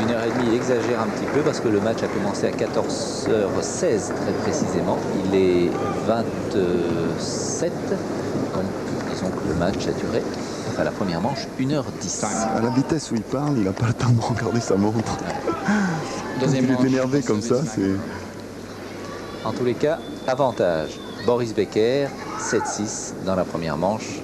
1h30, il exagère un petit peu parce que le match a commencé à 14h16 très précisément. Il est 27, donc disons que le match a duré, enfin la première manche, 1h10. À la vitesse où il parle, il n'a pas le temps de regarder sa montre. Deuxième Il est manche, énervé comme ça, service c'est... En tous les cas, avantage. Boris Becker, 7-6 dans la première manche.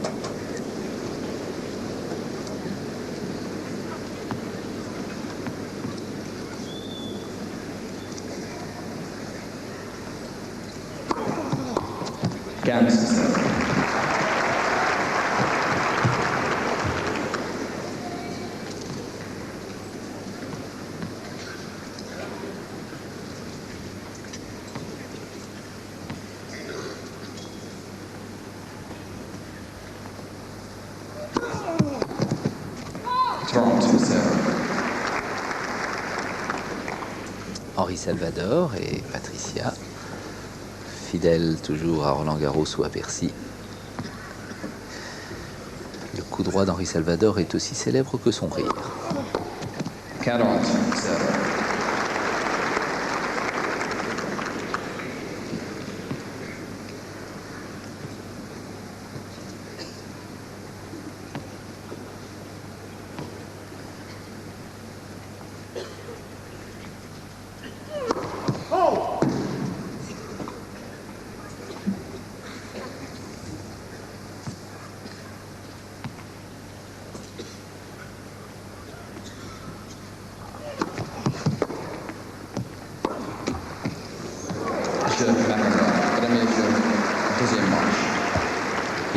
Henri Salvador et Patricia, fidèles toujours à Roland-Garros ou à Bercy. Le coup droit d'Henri Salvador est aussi célèbre que son rire. 40.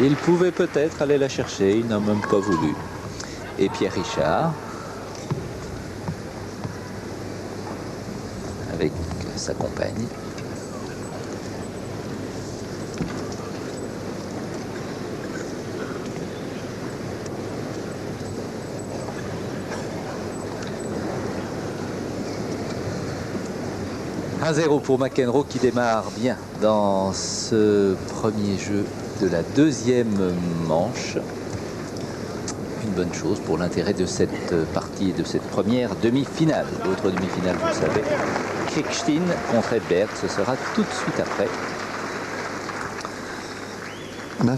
Il pouvait peut-être aller la chercher, il n'a même pas voulu. Et Pierre Richard, avec sa compagne. « 1-0 pour McEnroe qui démarre bien dans ce premier jeu de la deuxième manche. Une bonne chose pour l'intérêt de cette partie et de cette première demi-finale. L'autre demi-finale, vous le savez, Krickstein contre Edberg, ce sera tout de suite après. On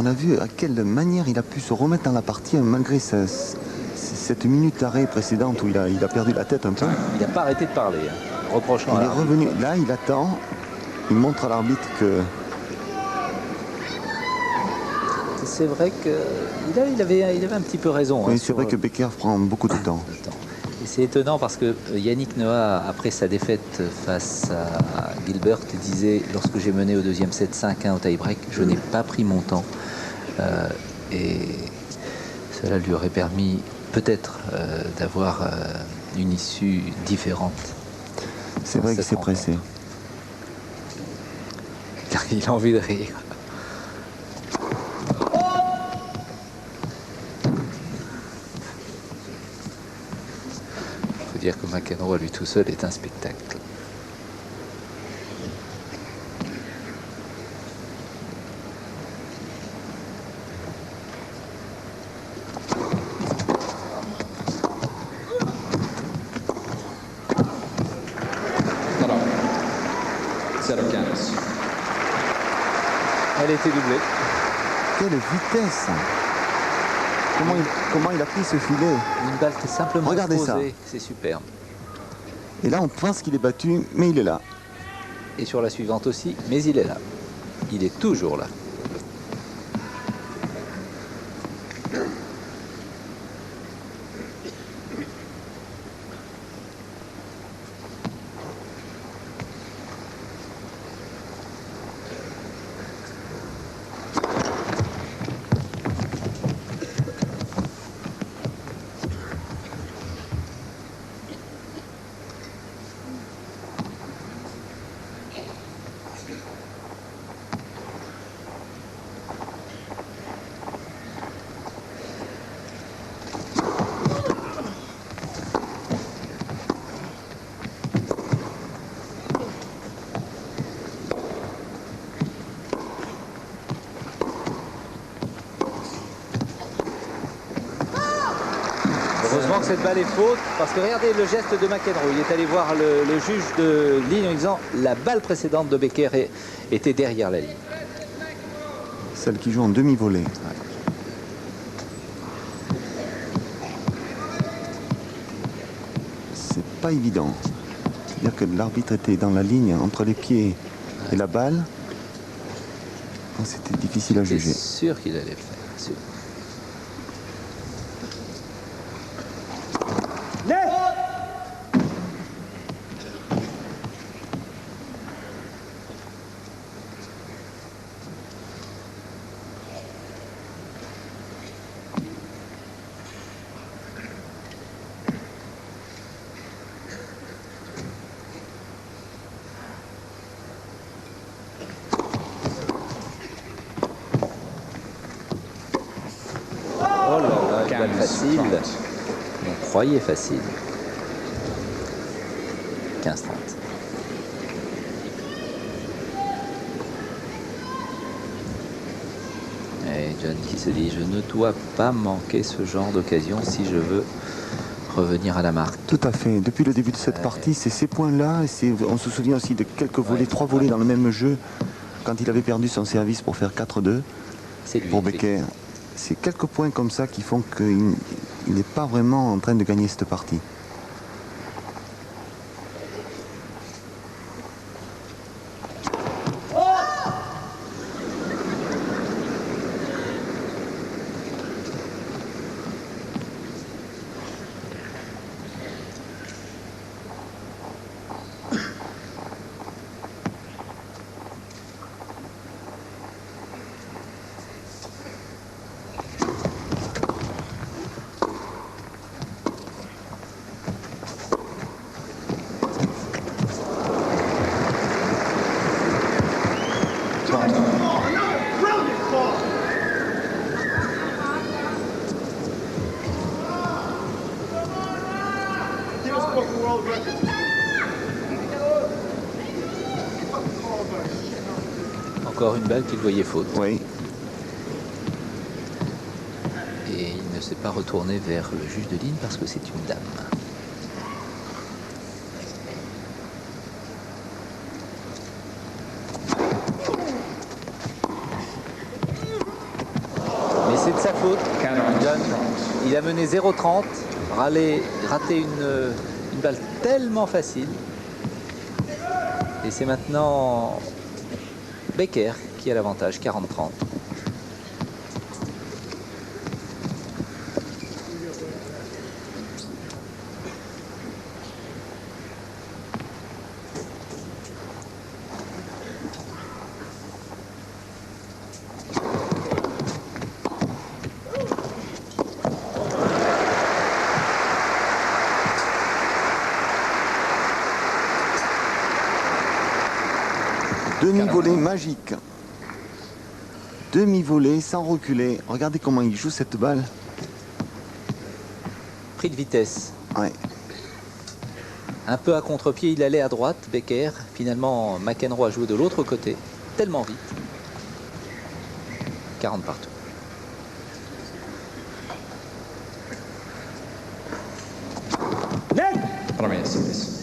a vu à quelle manière il a pu se remettre dans la partie malgré cette minute d'arrêt précédente où il a perdu la tête un peu. Il n'a pas arrêté de parler, reprochant à il est l'arbitre. revenu, là il attend, il montre à l'arbitre que... C'est vrai qu'il avait un petit peu raison. Oui, c'est vrai que Becker prend beaucoup de temps. Et c'est étonnant parce que Yannick Noah, après sa défaite face à Gilbert, disait « Lorsque j'ai mené au deuxième set 5-1 au tie-break, je n'ai pas pris mon temps. Et cela lui aurait permis peut-être d'avoir une issue différente. » C'est vrai qu'il s'est pressé. Il a envie de rire. Dire que McEnroe à lui tout seul est un spectacle. Elle était doublée. Quelle vitesse! Comment il a pris ce filet? Une balle qui est simplement Regardez posée. ça. C'est superbe. Et là, on pense qu'il est battu, mais il est là. Et sur la suivante aussi, mais il est là. Il est toujours là. Heureusement que cette balle est faute, parce que regardez le geste de McEnroe. Il est allé voir le juge de ligne en disant la balle précédente de Becker était derrière la ligne. Celle qui joue en demi-volée. C'est pas évident. C'est-à-dire que l'arbitre était dans la ligne entre les pieds et la balle. C'était difficile à juger. C'est sûr qu'il allait le faire. Sûr. Oh là là, une balle facile. On croyait facile. 15-30. Et John qui se dit, je ne dois pas manquer ce genre d'occasion si je veux revenir à la marque. Tout à fait. Depuis le début de cette partie, c'est ces points-là. On se souvient aussi de quelques volets, 3 volets dans le même jeu, quand il avait perdu son service pour faire 4-2 pour Becker. C'est quelques points comme ça qui font qu'il n'est pas vraiment en train de gagner cette partie. Encore une balle qu'il voyait faute. Oui. Et il ne s'est pas retourné vers le juge de ligne parce que c'est une dame. Mais c'est de sa faute. John, il a mené 0-30, raté une balle tellement facile. Et c'est maintenant Becker qui a l'avantage, 40-30. Demi-volée magique. Demi-volée sans reculer. Regardez comment il joue cette balle. Pris de vitesse. Ouais. Un peu à contre-pied, il allait à droite, Becker. Finalement, McEnroe a joué de l'autre côté, tellement vite. 40 partout. Premier service.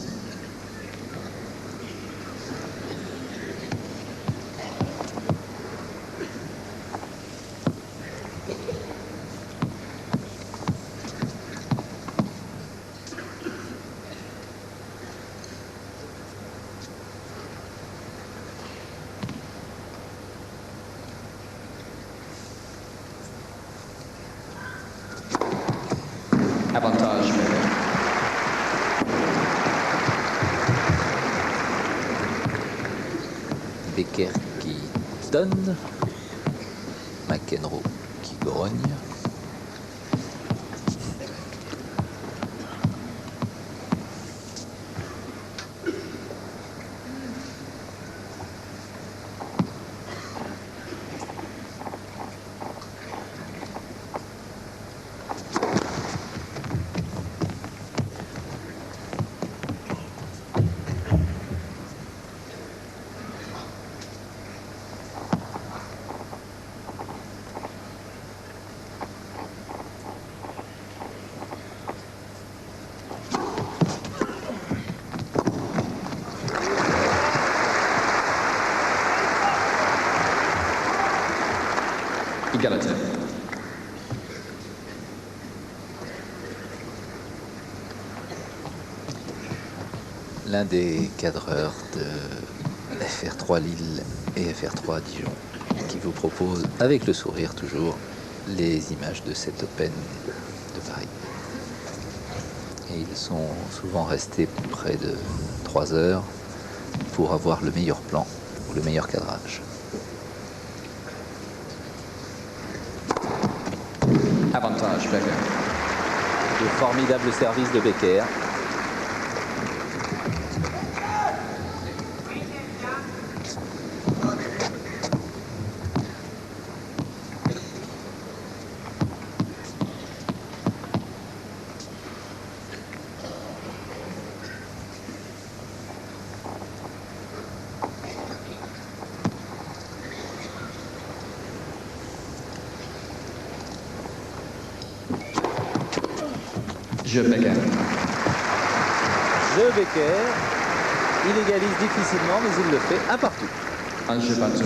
Avantage. Becker qui donne. McEnroe qui grogne. Égalité. L'un des cadreurs de FR3 Lille et FR3 Dijon qui vous propose, avec le sourire toujours, les images de cet Open de Paris. Et ils sont souvent restés près de 3 heures pour avoir le meilleur plan ou le meilleur cadrage. Avantage, Becker. De formidables services de Becker. Jeu Becker. Jeu Becker. Il égalise difficilement, mais il le fait un partout. Un jeu partout.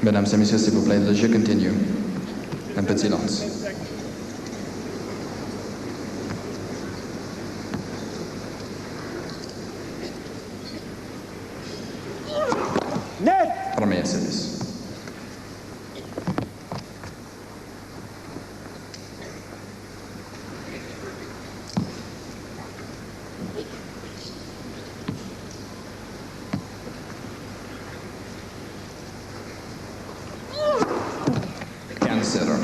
Mesdames et messieurs, s'il vous plaît, le jeu continue. Un petit lance. Premier service. Cancer.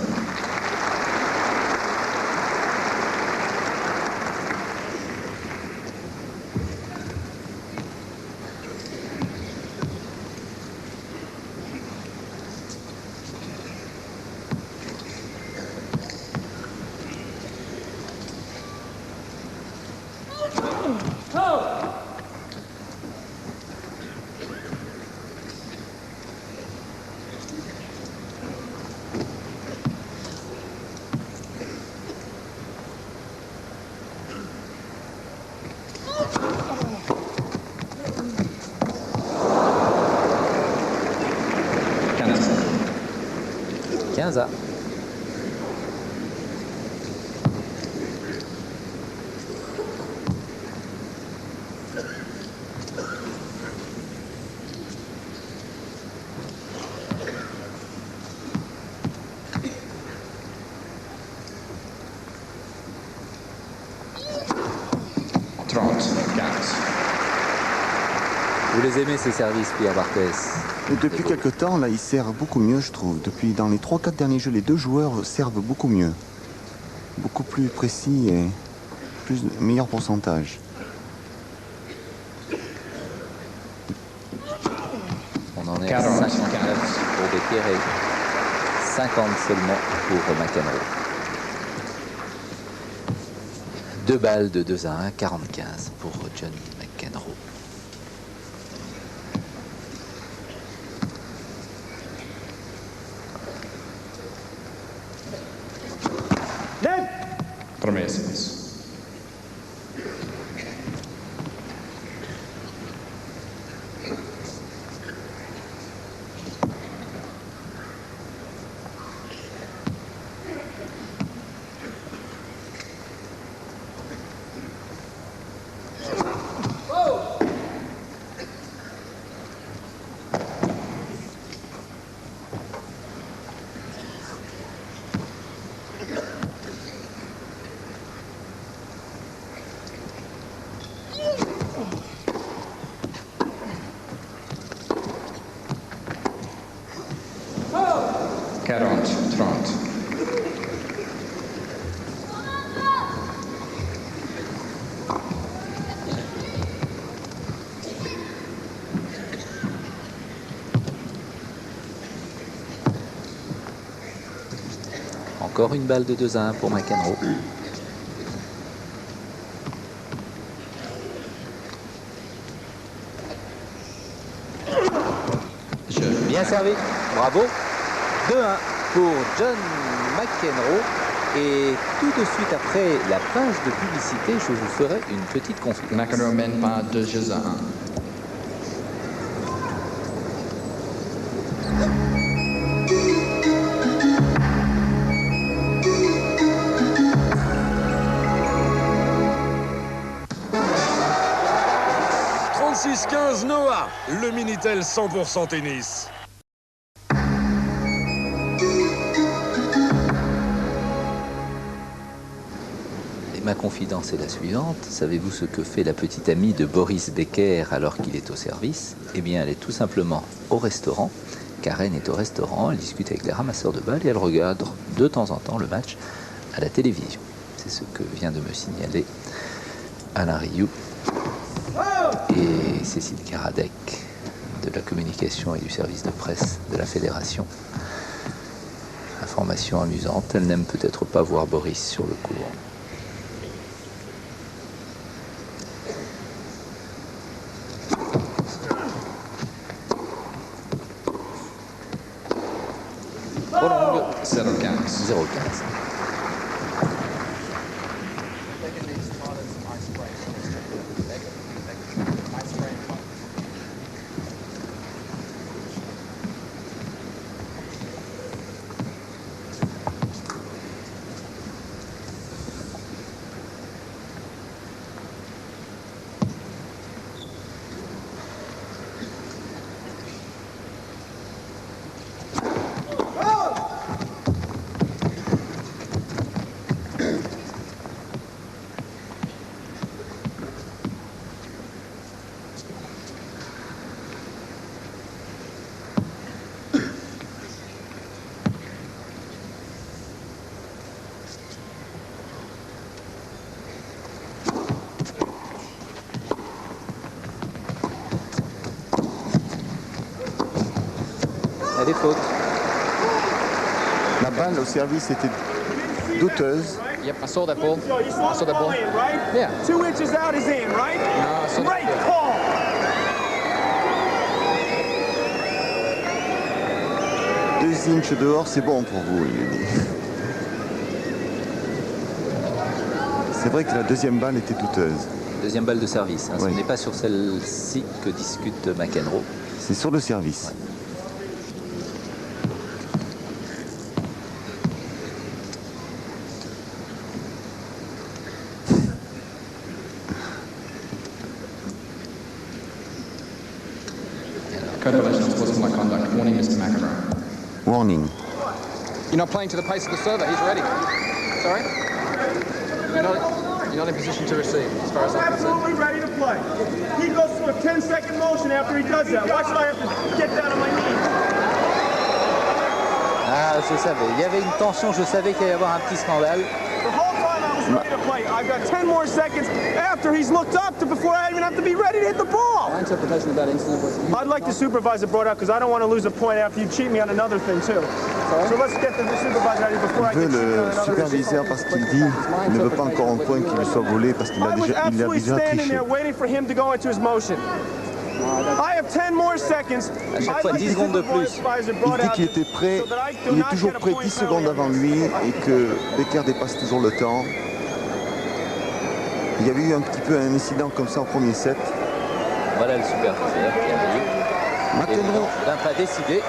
Quinze. Vous les aimez ces services, Pierre Barthès? Et depuis quelques temps, là, il sert beaucoup mieux, je trouve. Depuis, dans les 3-4 derniers jeux, les deux joueurs servent beaucoup mieux. Beaucoup plus précis et meilleur pourcentage. On en est à 59 pour Becker et 50 seulement pour McEnroe. 2 balles de 2-1, 45 pour John McEnroe. Premier service. Encore une balle de 2-1 pour McEnroe. Bien servi, bravo. 2-1 pour John McEnroe. Et tout de suite après la page de publicité, je vous ferai une petite conférence. McEnroe mène par 2 jeux à 1. Noah, le Minitel 100% tennis. Et ma confidence est la suivante. Savez-vous ce que fait la petite amie de Boris Becker alors qu'il est au service? Eh bien, elle est tout simplement au restaurant. Karen est au restaurant, elle discute avec les ramasseurs de balles et elle regarde de temps en temps le match à la télévision. C'est ce que vient de me signaler Alain Rioux et Cécile Karadec de la communication et du service de presse de la Fédération. Information amusante, elle n'aime peut-être pas voir Boris sur le court. Prolongue 0-15. 0-15. Elle est faute. La balle au service était douteuse. Yep, I saw that ball. I saw that ball. Yeah. 2 inches out is in, right? No, I saw Great that. call. Deux inches dehors, c'est bon pour vous, il lui dit. C'est vrai que la deuxième balle était douteuse. Deuxième balle de service. Hein. Oui. Ce n'est pas sur celle-ci que discute McEnroe. C'est sur le service. Code violation of sportsmanlike conduct. Warning, Mr. McEnroe. Warning. You're not playing to the pace of the server. He's ready. Sorry? You're not in position to receive, as far as I'm concerned. Absolutely ready to play. He goes through a 10-second motion after he does that. Why should I have to get down on my knees? Ah, je savais. Il y avait une tension, je savais qu'il allait y avoir un petit scandale. The whole time I was ready to play. I've got 10 more seconds after he's looked up to before I even have to be ready to hit the ball. My interpretation of that incident was... I'd like the supervisor brought out because I don't want to lose a point after you cheat me on another thing too. So let's get the supervisor out here before I Il veut get cheated on le another superviseur parce qu'il dit qu'il ne veut pas encore un point qui lui soit volé parce qu'il I a was déjà absolutely standing triché. there waiting for him to go into his motion. I have 10 more seconds. À chaque I'd fois, like 10 the secondes de plus. supervisor Il brought dit out qu'il était prêt, so that I do il est not toujours get a prêt point 10 secondes penalty. avant lui et que Becker dépasse toujours le temps. Il y avait eu un petit peu un incident comme ça au premier set. Voilà le superviseur qui arrive. McEnroe, D'un pas décidé.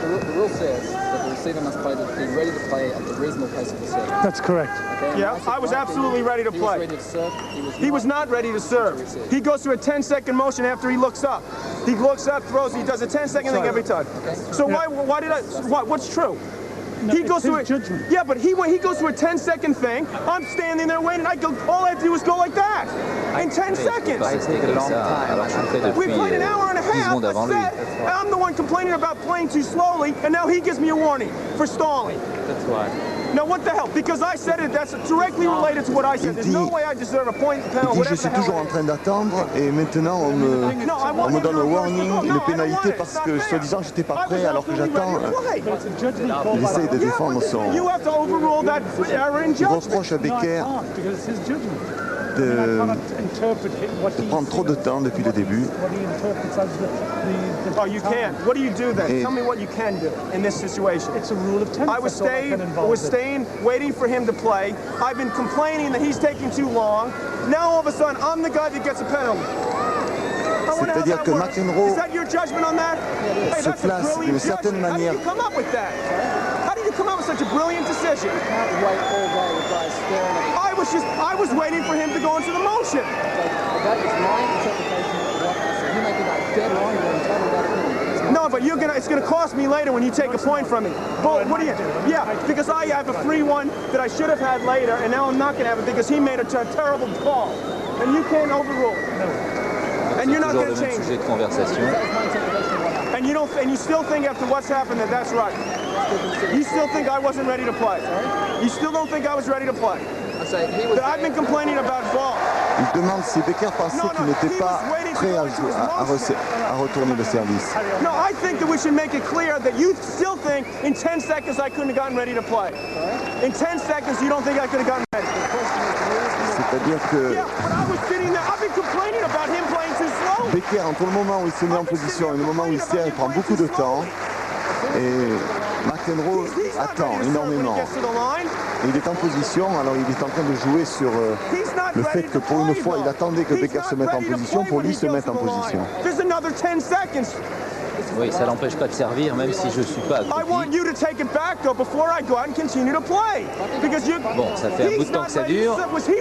The rule says that the receiver must be ready to play at the reasonable pace of the serve. That's correct. Okay? Yeah, I was absolutely ready to He was play. ready to serve. He was not ready to serve. He goes through a 10-second motion after he looks up. He looks up, throws, he does a 10-second thing every time. So why did I, what's true? He goes through it. Yeah, but he goes through a 10-second thing. I'm standing there waiting. All I have to do is go like that in 10 seconds. Alors je suis prêt We depuis played an hour and a 10 half. secondes avant lui. I'm the one complaining about playing too slowly, and now he gives me a warning for stalling. That's why. Now what the hell? Because I said it, that's directly related to what I said. There's no way I deserve a point il penalty, dit je whatever the suis hell toujours it en is. train d'attendre et maintenant on me donne un warning, une pénalité parce que soi-disant j'étais pas prêt alors que j'attends. Il essaye de défendre son... You have to overrule that error in Il judgment. reproche à Becker de prendre trop de temps depuis le début. Oh, you can't. What do you do then? Tell me what you can do in this situation. It's a rule of tennis. I was staying, waiting for him to play. I've been complaining that he's taking too long. Now all of a sudden, I'm the guy that gets a penalty. C'est-à-dire que McEnroe Is that your judgment on that? Hey, se that's a place brilliant d'une certaine judgment. manière. How did you come up with that? How did you come up with such a brilliant decision? I was waiting for him to go into the motion. That is my interpretation of what I said. You make it a dead wrong, you're entitled to that opinion. No, but it's gonna cost me later when you take a point from me. But what do you? Yeah, because I have a free one that I should have had later, and now I'm not gonna have it because he made a terrible call, and you can't overrule it. And you're not gonna change it. And you still think after what's happened that that's right. You still think I wasn't ready to play. You still don't think I was ready to play. That I've been complaining about ball. Il demande si Becker pensait qu'il n'était pas prêt à retourner le service. No, I think that we should make it clear that you still think in 10 seconds I couldn't have gotten ready to play. In 10 seconds you don't think I could have gotten ready. C'est-à-dire que Yeah, but I was sitting there. I've been complaining about him playing too slow. Becker, entre le moment où il se met en position et le moment où il sert, il prend beaucoup de temps. Et McEnroe attend énormément. Et il est en position, alors il est en train de jouer sur le fait que pour une fois, il attendait que Becker se mette en position pour lui se mettre en position. Oui, ça l'empêche pas de servir, même si je ne suis pas accroupi. Bon, ça fait un bout de temps que ça dure. Ce qu'il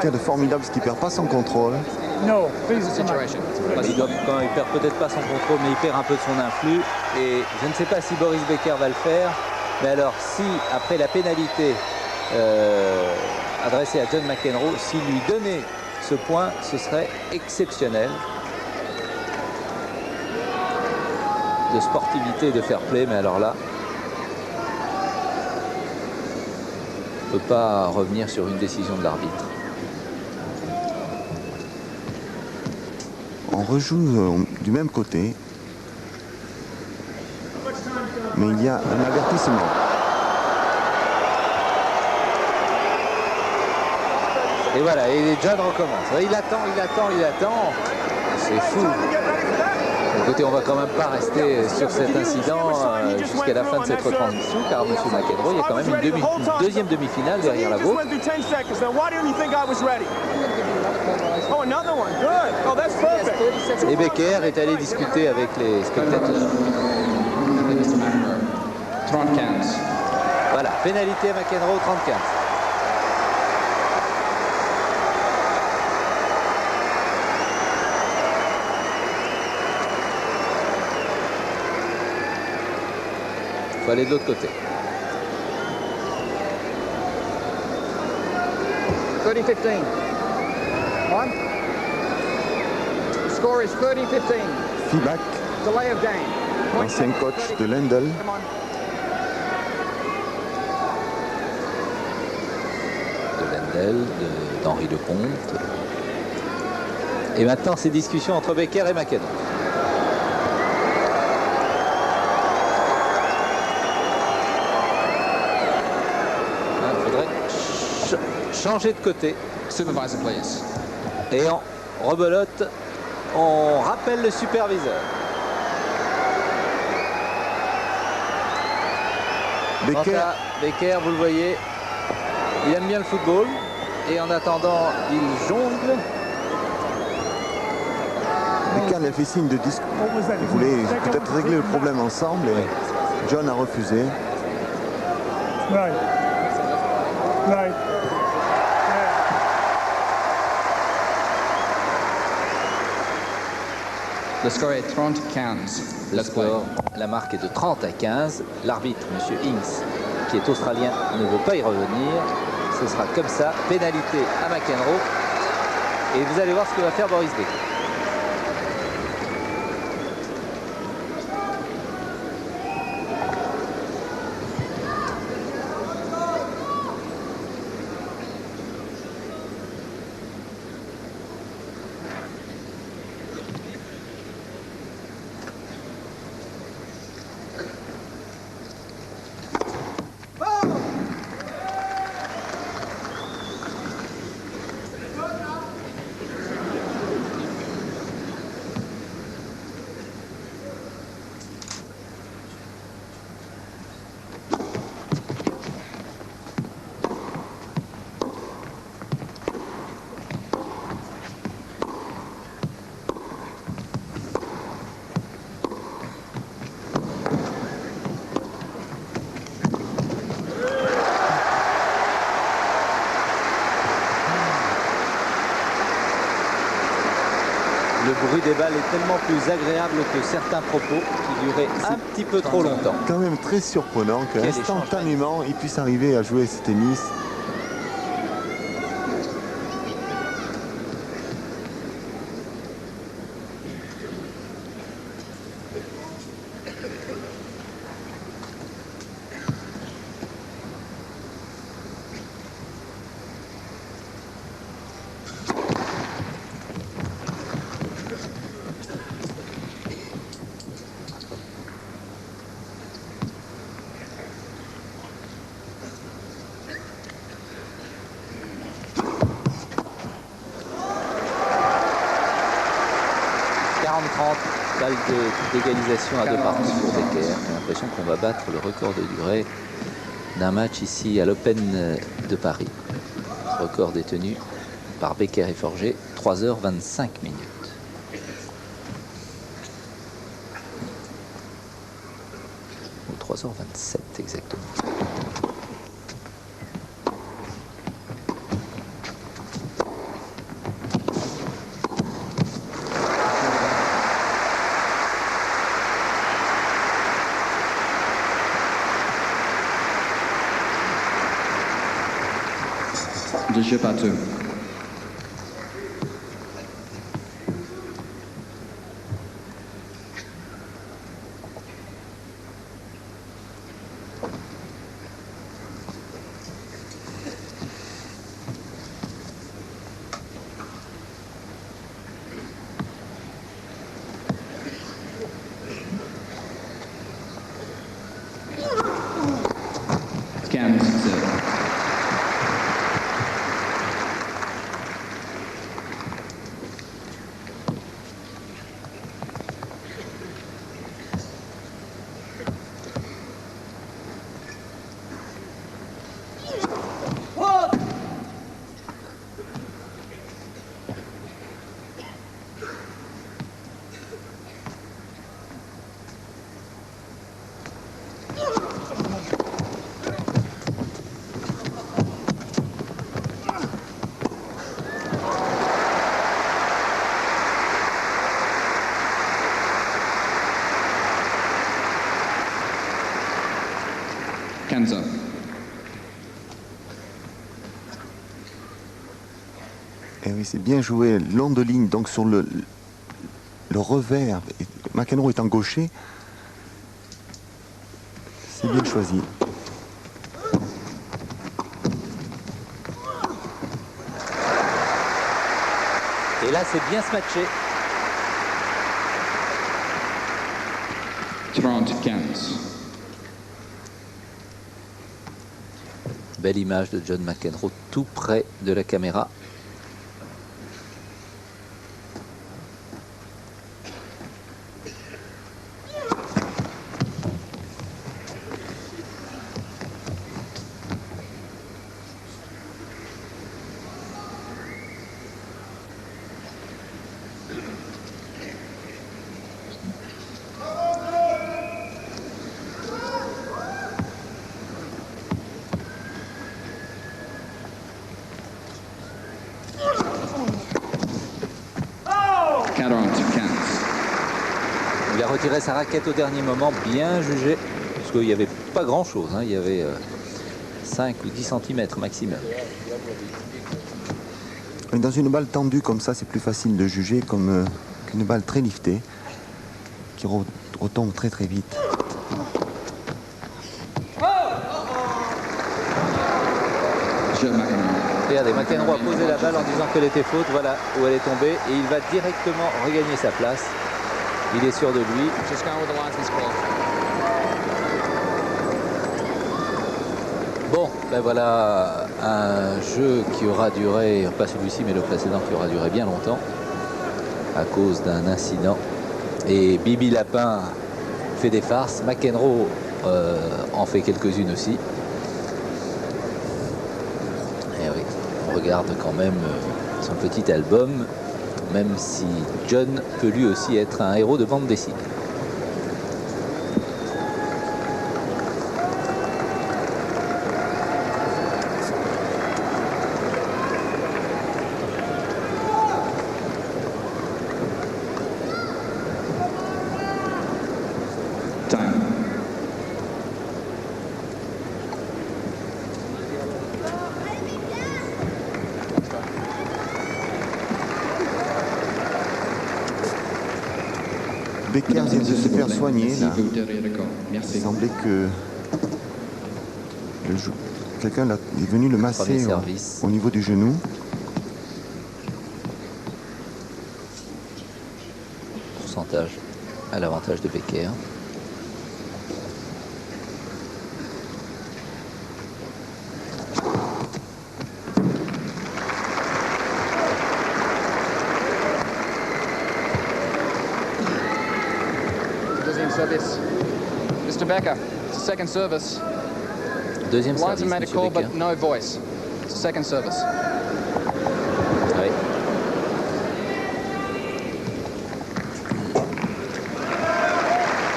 y a de formidable, c'est qu'il ne perd pas son contrôle. Quand il perd peut-être pas son contrôle, mais il perd un peu de son influx. Et je ne sais pas si Boris Becker va le faire. Mais alors, si après la pénalité adressée à John McEnroe, s'il lui donnait ce point, ce serait exceptionnel de sportivité et de fair play. Mais alors là, on ne peut pas revenir sur une décision de l'arbitre. On rejoue du même côté, mais il y a un avertissement. Et voilà, et John recommence. Il attend. C'est fou. Écoutez, on va quand même pas rester sur cet incident jusqu'à la fin de cette retransmission, car M. McEnroe, il y a quand même une deuxième demi-finale derrière la vôtre. Et Becker est allé discuter avec les spectateurs. 30-15. Voilà, pénalité à McEnroe, 30-15. Il faut aller de l'autre côté. 30-15. One. Score is 30-15. Feedback, Delay of game. ancien coach de Lendl. De Lendl, d'Henri Lecomte. Et maintenant, ces discussions entre Becker et McEnroe. Il faudrait changer de côté. Supervisor, please. Et on rebelote, on rappelle le superviseur. Becker, vous le voyez, il aime bien le football. Et en attendant, il jongle. Becker lui a fait signe de disque. Il voulait peut-être régler le problème ensemble et John a refusé. Le score est 30-15. Le score, la marque est de 30-15. L'arbitre, M. Hinks, qui est australien, ne veut pas y revenir. Ce sera comme ça, pénalité à McEnroe. Et vous allez voir ce que va faire Boris Becker. Le bruit des balles est tellement plus agréable que certains propos qui duraient un petit peu trop longtemps. Quand même très surprenant qu'instantanément il puisse arriver à jouer ce tennis. Balle d'égalisation à 2 parties pour Becker. J'ai l'impression qu'on va battre le record de durée d'un match ici à l'Open de Paris. Ce record détenu par Becker et Forget, 3h25 minutes. Ou 3h27 exactement. De jeu par deux. Hands up. Et oui, c'est bien joué, long de ligne, donc sur le revers. McEnroe étant gaucher, c'est bien choisi. Et là, c'est bien se matcher. 30-15. Belle image de John McEnroe tout près de la caméra. Il a retiré sa raquette au dernier moment, bien jugé, parce qu'il n'y avait pas grand chose, hein. Il y avait 5 ou 10 cm maximum. Dans une balle tendue comme ça, c'est plus facile de juger comme qu'une balle très liftée qui retombe très très vite. Regardez, McEnroe a posé la balle en disant qu'elle était faute, voilà où elle est tombée, et il va directement regagner sa place. Il est sûr de lui. Bon, ben voilà un jeu qui aura duré, pas celui-ci mais le précédent, qui aura duré bien longtemps à cause d'un incident. Et Bibi Lapin fait des farces, McEnroe en fait quelques-unes aussi. Et oui, on regarde quand même son petit album, même si John peut lui aussi être un héros de bande dessinée. Becker vient de se faire soigner. Là. Merci. Il semblait que quelqu'un est venu le masser au niveau du genou. Pourcentage à l'avantage de Becker. Deuxième service. Mr. Becker, second service. Deuxième Lines service, are made a Monsieur call, Becker. but no voice. It's a second service. Oui.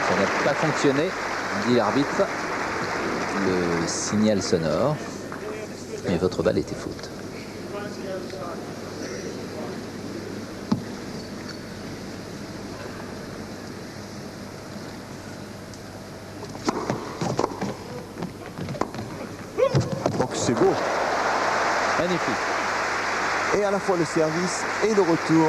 Ça n'a pas fonctionné, dit l'arbitre. Le signal sonore. Mais votre balle était faute. Donc c'est beau. Magnifique. Et à la fois le service et le retour.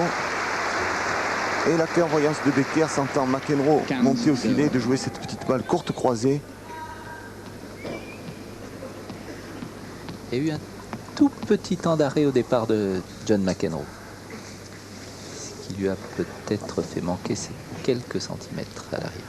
Et la clairvoyance de Becker sentant McEnroe monter au filet, de jouer cette petite balle courte croisée. Il y a eu un tout petit temps d'arrêt au départ de John McEnroe. Ce qui lui a peut-être fait manquer ces quelques centimètres à l'arrivée.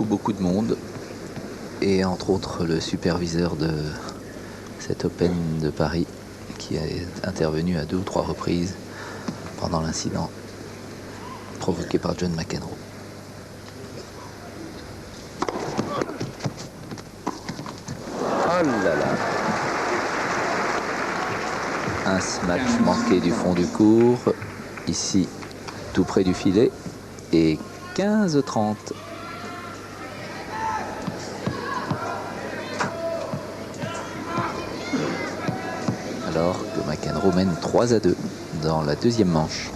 Beaucoup de monde, et entre autres le superviseur de cet Open de Paris qui est intervenu à 2 ou 3 reprises pendant l'incident provoqué par John McEnroe. Oh là là! Un smash manqué du fond du court, ici tout près du filet, et 15-30. Alors que McEnroe mène 3-2 dans la deuxième manche.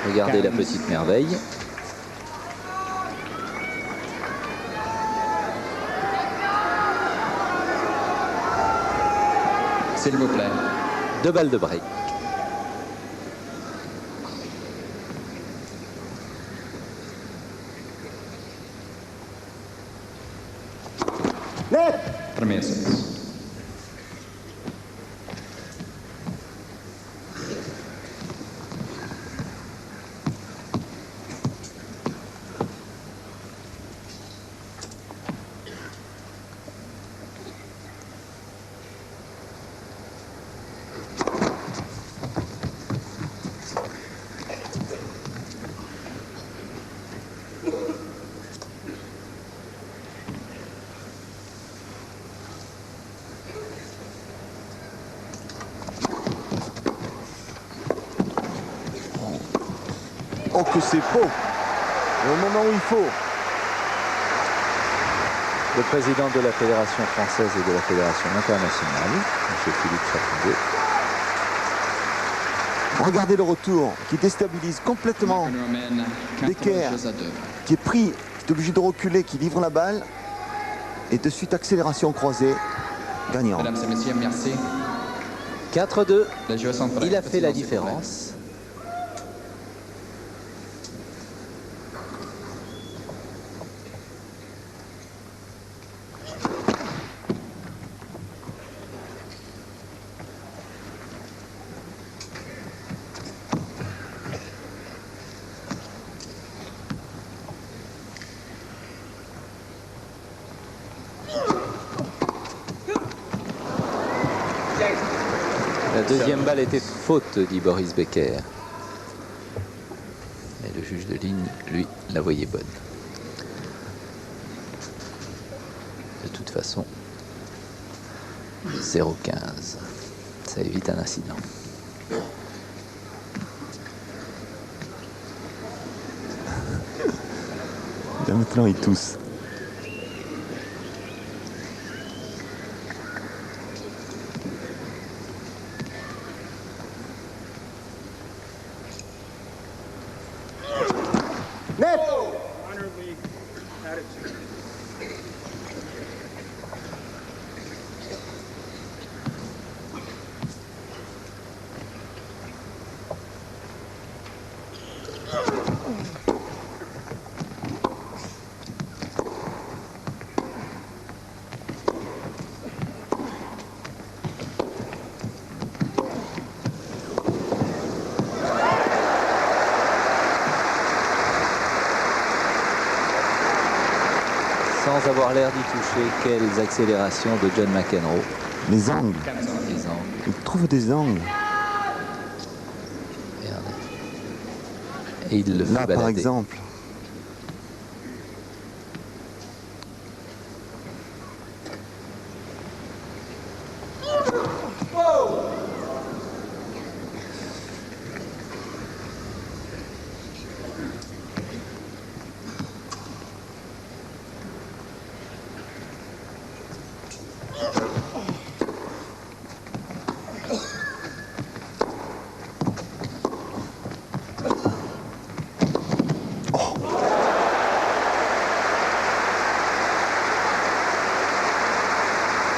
Regardez la petite merveille. S'il vous plaît. 2 balles de break. Premier service. Oh que c'est beau! Et au moment où il faut. Le président de la Fédération française et de la Fédération internationale, M. Philippe Chapeaudet. Regardez le retour qui déstabilise complètement Becker, qui est pris, qui est obligé de reculer, qui livre la balle. Et de suite accélération croisée, gagnant. Mesdames et messieurs, merci. 4-2. Les joueurs sont prêts. Il a fait la différence. deuxième balle était faute, dit Boris Becker. Mais le juge de ligne, lui, la voyait bonne. De toute façon, 0,15. Ça évite un incident. Là maintenant, ils toussent. Net! Sans avoir l'air d'y toucher, quelles accélérations de John McEnroe. Les angles. Les angles. Il trouve des angles. Regardez. Et il le fait Là, balader. par exemple.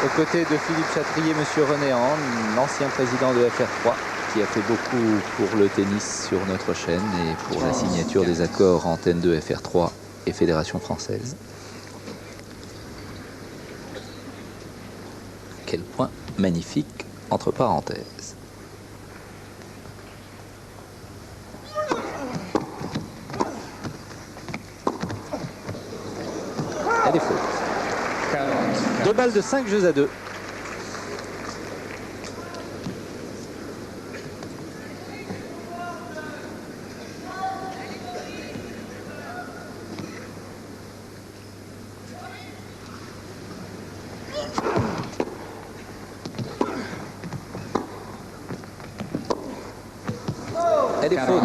Aux côtés de Philippe Chatrier, M. René Hand, l'ancien président de FR3, qui a fait beaucoup pour le tennis sur notre chaîne et pour la signature des accords Antenne 2 FR3 et Fédération française. Quel point magnifique entre parenthèses. Elle est faute. 2 balles de 5 jeux à 2. Elle est faute.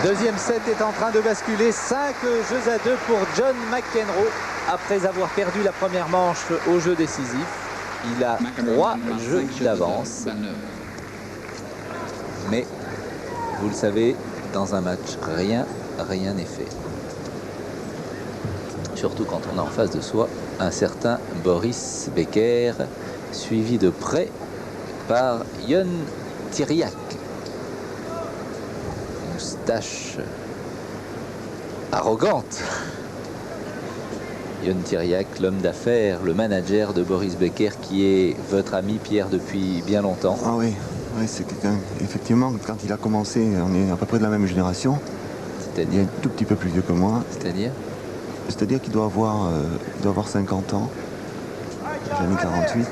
Deuxième set est en train de basculer. 5 jeux à 2 pour John McEnroe. Après avoir perdu la première manche au jeu décisif, il a 3 jeux d'avance. Mais, vous le savez, dans un match, rien n'est fait. Surtout quand on a en face de soi un certain Boris Becker, suivi de près par Jon Tiriac. Moustache arrogante. Jon Tiriac, l'homme d'affaires, le manager de Boris Becker, qui est votre ami Pierre depuis bien longtemps. Ah oui, oui, c'est quelqu'un, effectivement, quand il a commencé, on est à peu près de la même génération. Il est C'est-à-dire un tout petit peu plus vieux que moi. C'est-à-dire qu'il doit avoir 50 ans. J'en ai 48.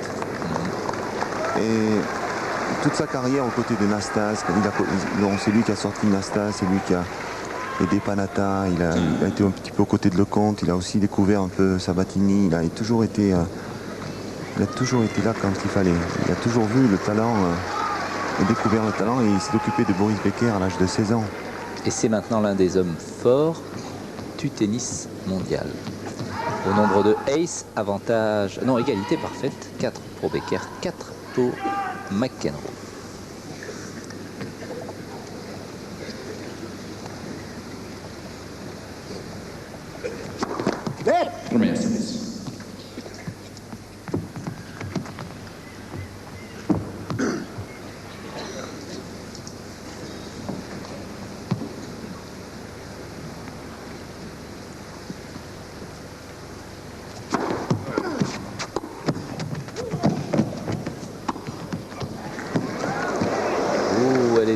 Et toute sa carrière aux côtés de Nastas, c'est lui qui a sorti Nastas, c'est lui qui a aidé Panatta, il a été un petit peu aux côtés de Lecomte, il a aussi découvert un peu Sabatini, il a toujours été là quand il fallait. Il a toujours vu le talent, et découvert le talent, et il s'est occupé de Boris Becker à l'âge de 16 ans. Et c'est maintenant l'un des hommes forts du tennis mondial. Au nombre de ace, avantage, non, égalité parfaite, 4 pour Becker, 4 pour McEnroe. Premier service.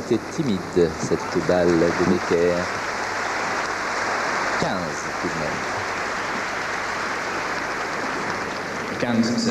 était timide, cette balle de Becker. 15 tout de même. 15-7.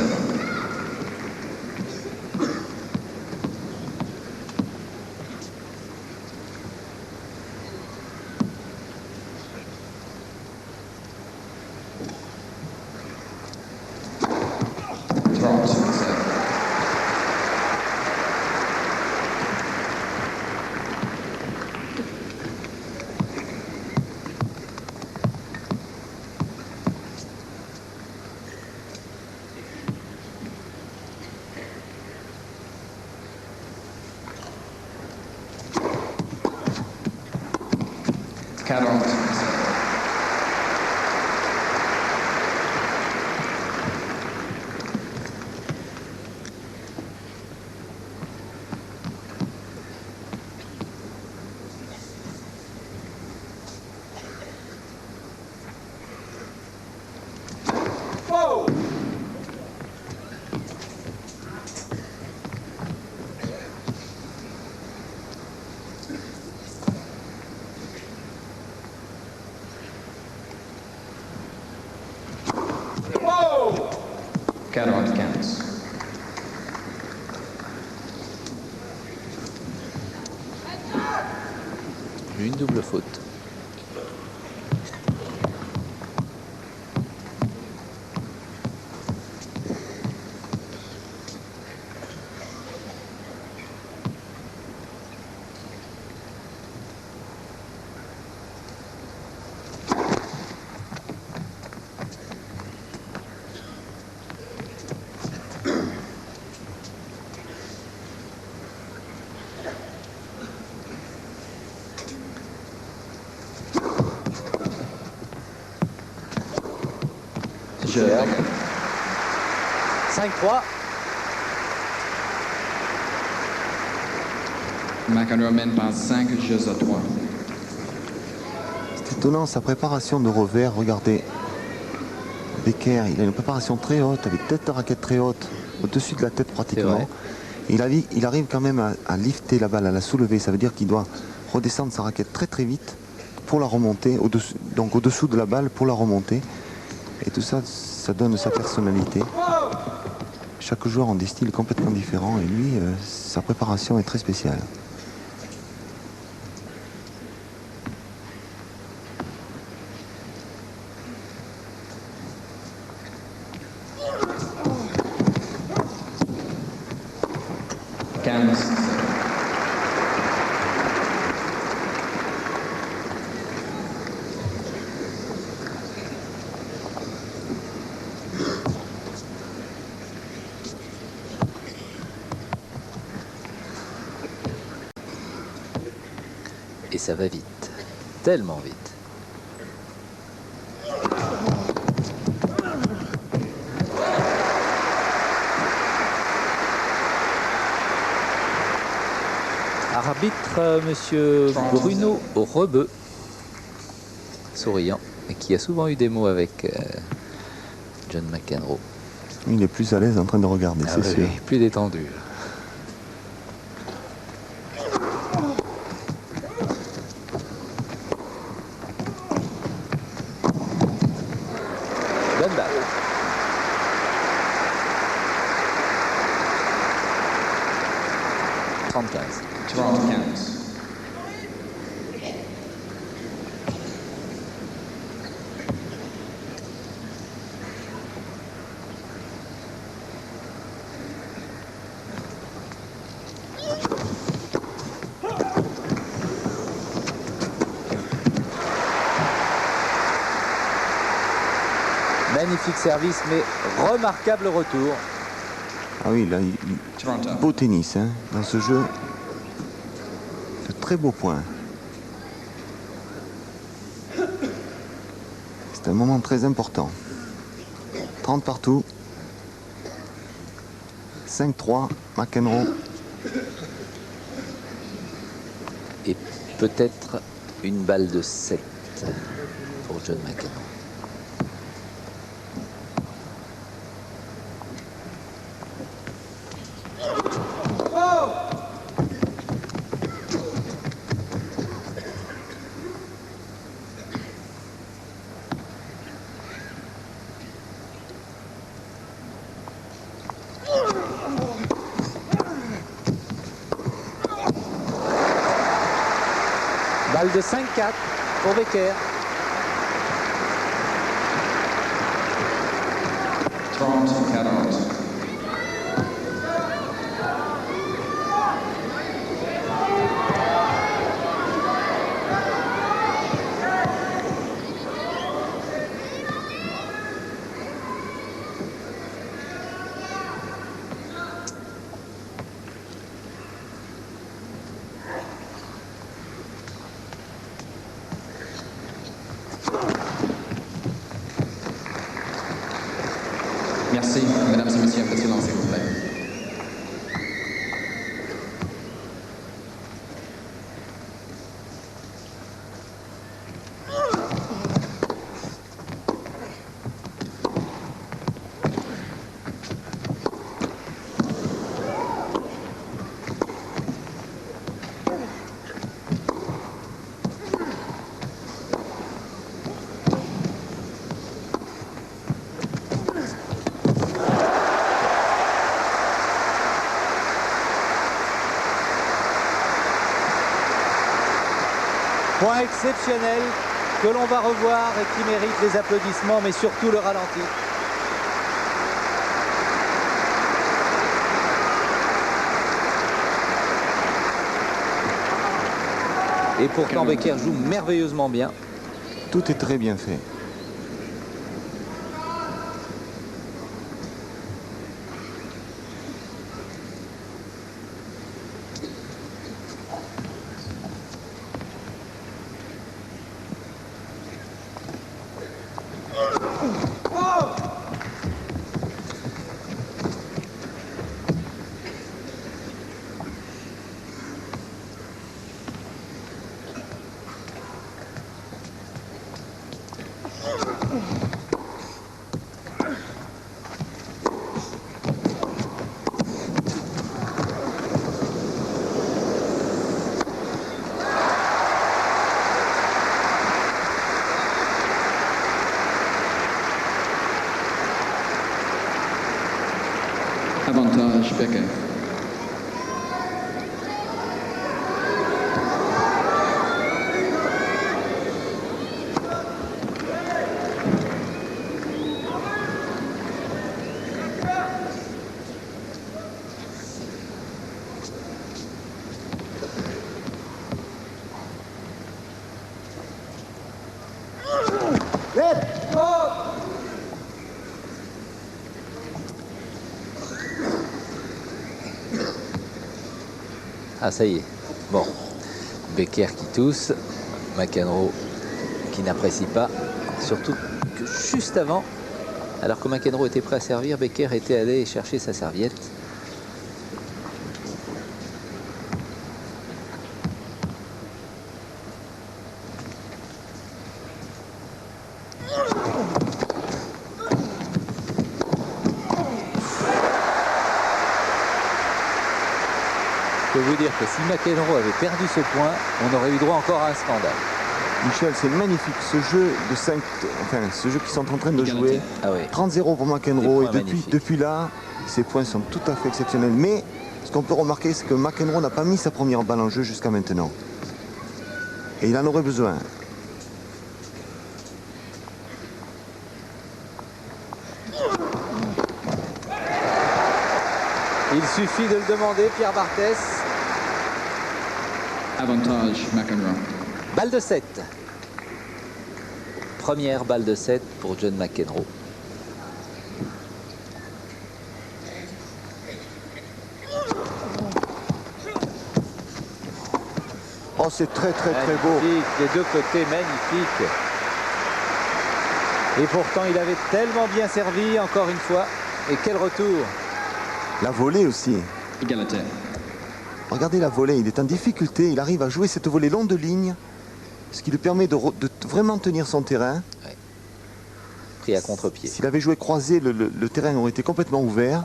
Une double faute. Jeu. 5-3. McEnroe mène par 5 jeux à 3. C'est étonnant, sa préparation de revers, regardez. Becker, il a une préparation très haute, avec tête de raquette très haute, au-dessus de la tête pratiquement. Et il arrive quand même à lifter la balle, à la soulever. Ça veut dire qu'il doit redescendre sa raquette très très vite pour la remonter, donc au-dessous de la balle pour la remonter. Et tout ça, ça donne sa personnalité. Chaque joueur a des styles complètement différents et lui, sa préparation est très spéciale. Et ça va vite, tellement vite. Arbitre monsieur Bruno Rebeu, souriant, et qui a souvent eu des mots avec John McEnroe. Il est plus à l'aise en train de regarder, c'est sûr. Plus détendu. Bonne balle. « 30-15. » 30-15. Magnifique service, mais remarquable retour. Ah oui, là, beau tennis hein, dans ce jeu. De très beaux points. C'est un moment très important. 30 partout. 5-3, McEnroe. Et peut-être une balle de 7 pour John McEnroe. Balle de 5-4 pour Becker. 30-40. Merci, mesdames et messieurs, un peu de silence, s'il vous plaît. Point exceptionnel que l'on va revoir et qui mérite les applaudissements, mais surtout le ralenti. Et pourtant Becker joue merveilleusement bien. Tout est très bien fait. Avantage Becker. Ah, ça y est. Bon. Becker qui tousse. McEnroe qui n'apprécie pas. Surtout que juste avant, alors que McEnroe était prêt à servir, Becker était allé chercher sa serviette. Je peux vous dire que si McEnroe avait perdu ce point, on aurait eu droit encore à un scandale. Michel, c'est magnifique ce jeu de 5, enfin ce jeu qu'ils sont en train de jouer. Ah oui. 30-0 pour McEnroe et magnifiques. depuis là, ces points sont tout à fait exceptionnels. Mais ce qu'on peut remarquer, c'est que McEnroe n'a pas mis sa première balle en jeu jusqu'à maintenant. Et il en aurait besoin. Il suffit de le demander, Pierre Barthès. Avantage McEnroe. Balle de 7. Première balle de 7 pour John McEnroe. Oh, c'est très beau. Magnifique, des deux côtés, magnifique. Et pourtant, il avait tellement bien servi, encore une fois. Et quel retour! La volée aussi. Égalité. Regardez la volée, il est en difficulté, il arrive à jouer cette volée longue de ligne, ce qui lui permet de vraiment tenir son terrain. Ouais. Pris à contre-pied. S'il avait joué croisé, le terrain aurait été complètement ouvert.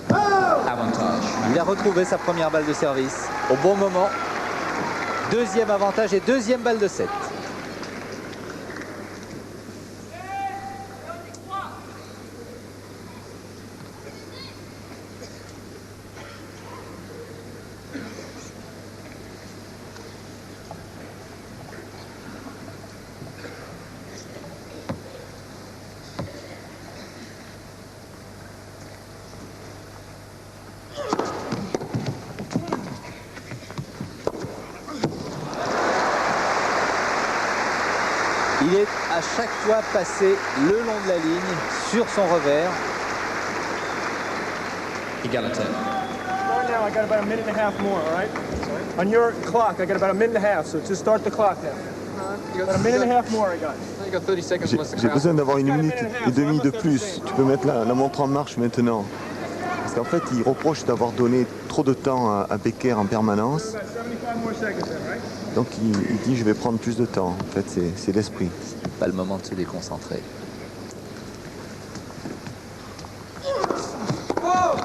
Avantage. Il a retrouvé sa première balle de service au bon moment. Deuxième avantage et deuxième balle de 7. Il est à chaque fois passé le long de la ligne, sur son revers. Égalité. Right now, I got about a minute and a half more, all right? On your clock, I got about a minute and a half, so just start the clock now. About a minute and a half more, I got. You got 30 seconds unless the J'ai crowd. besoin d'avoir 1 minute et demie de plus. Tu peux mettre la montre en marche maintenant. Parce qu'en fait, il reproche d'avoir donné trop de temps à Becker en permanence. About 75 more seconds then, right? Donc il dit je vais prendre plus de temps. En fait, c'est l'esprit. Pas le moment de se déconcentrer. Oh,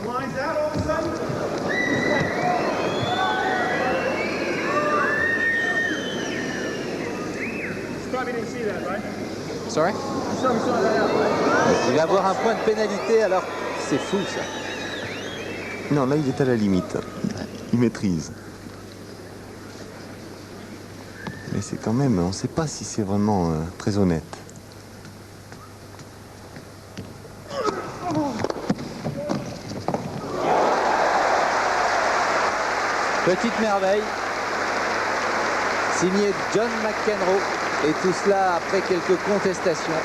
the line's out all of a sudden? You probably didn't see that, right? Sorry? You saw me saw that out, right? Il va avoir un point de pénalité, alors c'est fou ça. Non, là il est à la limite. Il maîtrise. Mais c'est quand même, on ne sait pas si c'est vraiment très honnête. Petite merveille, signé John McEnroe, et tout cela après quelques contestations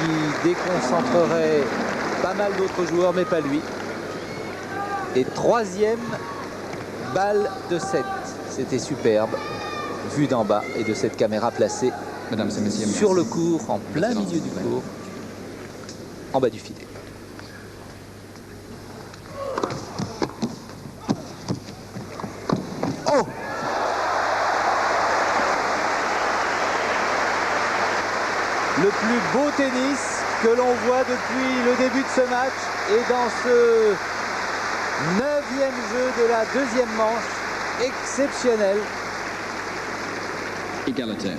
qui déconcentreraient pas mal d'autres joueurs, mais pas lui. Et troisième balle de 7, c'était superbe, vue d'en bas et de cette caméra placée Mesdames et messieurs, sur le court, en plein milieu du court, en bas du filet. Oh! Le plus beau tennis que l'on voit depuis le début de ce match, et dans ce 9e jeu de la deuxième manche, exceptionnel. Égalité.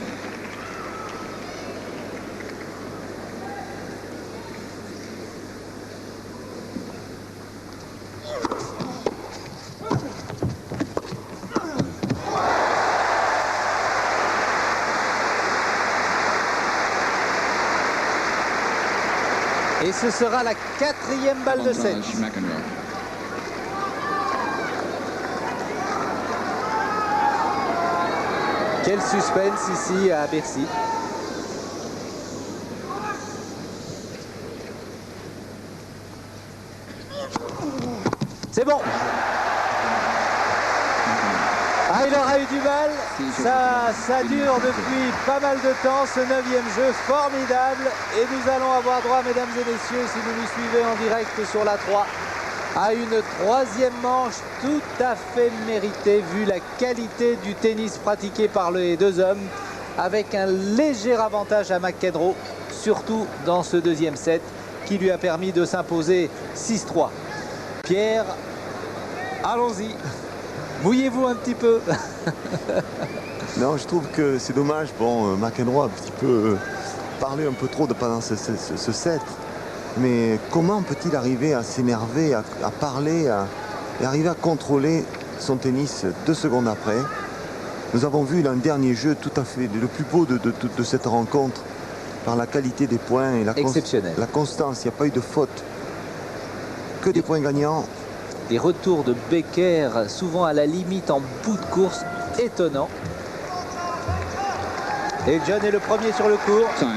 Et ce sera la 4e balle de 7. Avantage McEnroe. Quel suspense ici à Bercy. C'est bon. Ah, il aura eu du mal. Ça dure depuis pas mal de temps, ce 9e jeu formidable. Et nous allons avoir droit, mesdames et messieurs, si vous nous suivez en direct sur la 3, à une 3e manche tout à fait méritée, vu la qualité du tennis pratiqué par les deux hommes, avec un léger avantage à McEnroe, surtout dans ce 2e set, qui lui a permis de s'imposer 6-3. Pierre, allons-y. Mouillez-vous un petit peu. Non, je trouve que c'est dommage. Bon, McEnroe a un petit peu parlé un peu trop pendant ce set. Mais comment peut-il arriver à s'énerver, à parler, et arriver à contrôler son tennis 2 secondes après? Nous avons vu un dernier jeu tout à fait le plus beau de cette rencontre, par la qualité des points et exceptionnel. La constance. Il n'y a pas eu de faute. Que des points gagnants. Des retours de Becker, souvent à la limite en bout de course, étonnant. Et John est le premier sur le court. Time.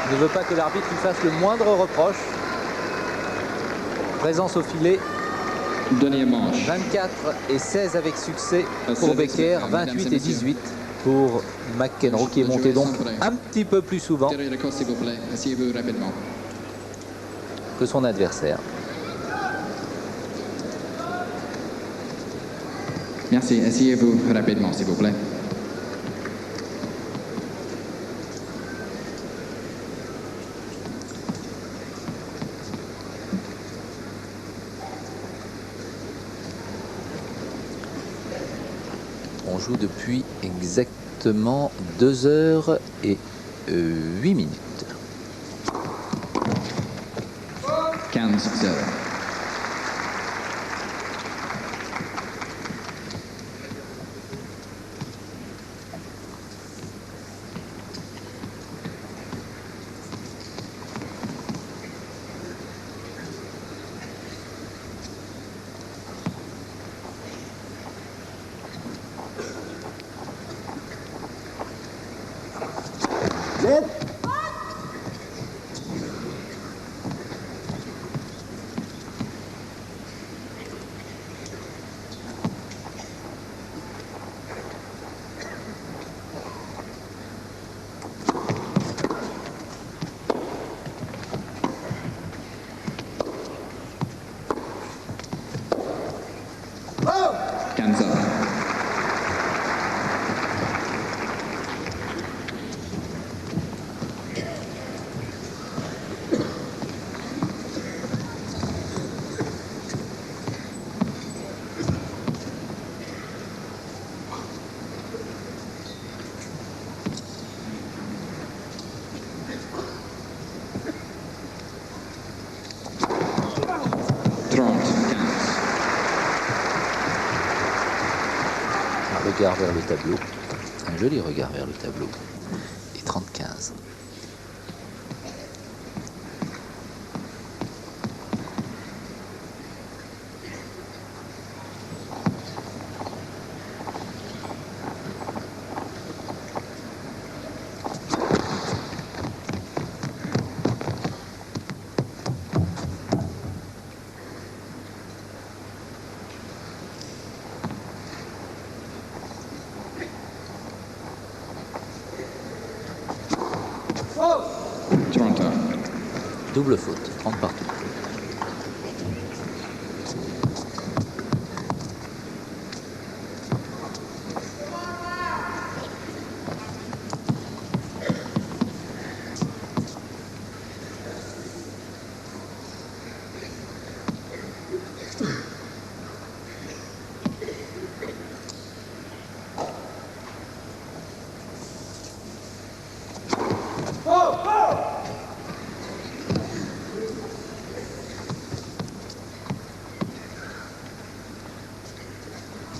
Il ne veut pas que l'arbitre lui fasse le moindre reproche. Présence au filet. Deuxième manche. 24 et 16 avec succès pour Becker, 28 et 18 pour McEnroe, qui est monté donc un petit peu plus souvent Derrière le court, s'il vous plaît. Asseyez-vous rapidement. que son adversaire. Merci. Asseyez-vous rapidement, s'il vous plaît. On joue depuis exactement 2 heures et 8 minutes. 15-0. Regard vers le tableau, un joli regard vers le tableau, et 30-15. Double faute, 30 partout.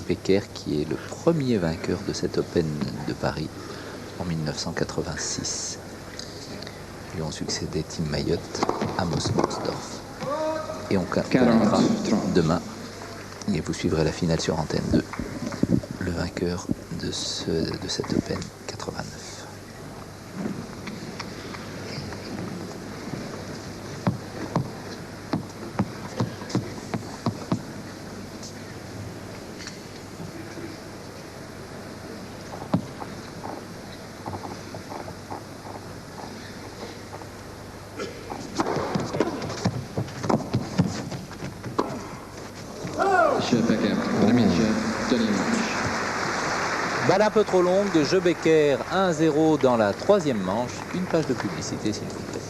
Becker qui est le premier vainqueur de cet Open de Paris en 1986. Lui ont succédé Tim Mayotte, Amos Moxdorf. Et on connaîtra demain, et vous suivrez la finale sur Antenne 2, le vainqueur de cet Open 89. Balle un peu trop longue de Joe Becker, 1-0 dans la troisième manche. Une page de publicité, s'il vous plaît.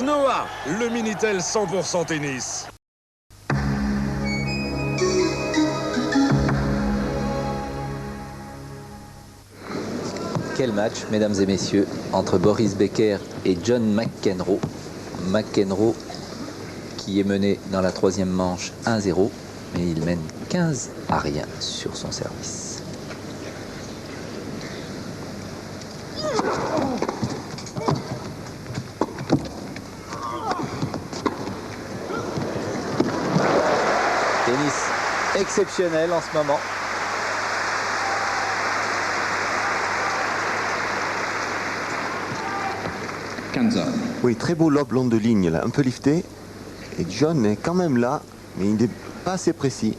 Noah, le Minitel 100% tennis. Quel match, mesdames et messieurs, entre Boris Becker et John McEnroe. McEnroe qui est mené dans la troisième manche 1-0, mais il mène 15-rien sur son service. Tennis exceptionnel en ce moment. Oui, très beau lob long de ligne, là, un peu lifté. Et John est quand même là, mais il n'est pas assez précis.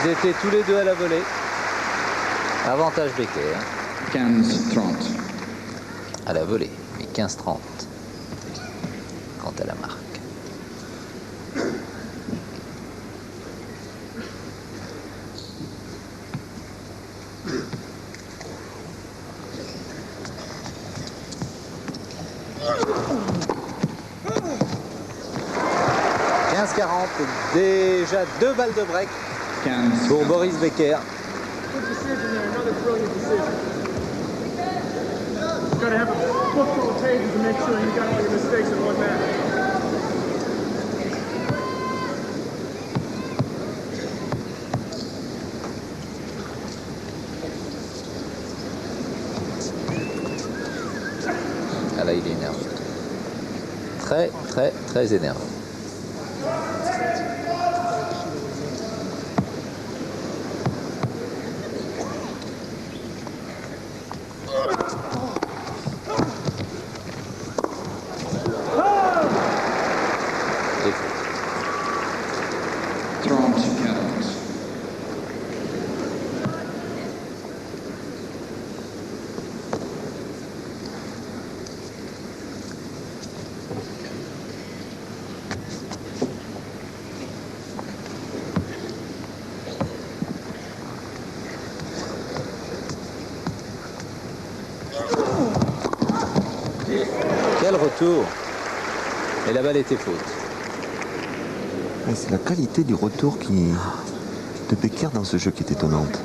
Ils étaient tous les deux à la volée. Avantage Becker. 15-30. À la volée, mais 15-30 quant à la marque. 15-40, déjà 2 balles de break 15. pour Boris Becker. Good decision there, another brilliant decision. You gotta have a book full of pages to make sure you got all your mistakes in one match. Ah là, il est énervé. Très, très, très énervé. Et 30 count. quel retour! Et la balle était faute. Et c'est la qualité du retour de Becker dans ce jeu qui est étonnante.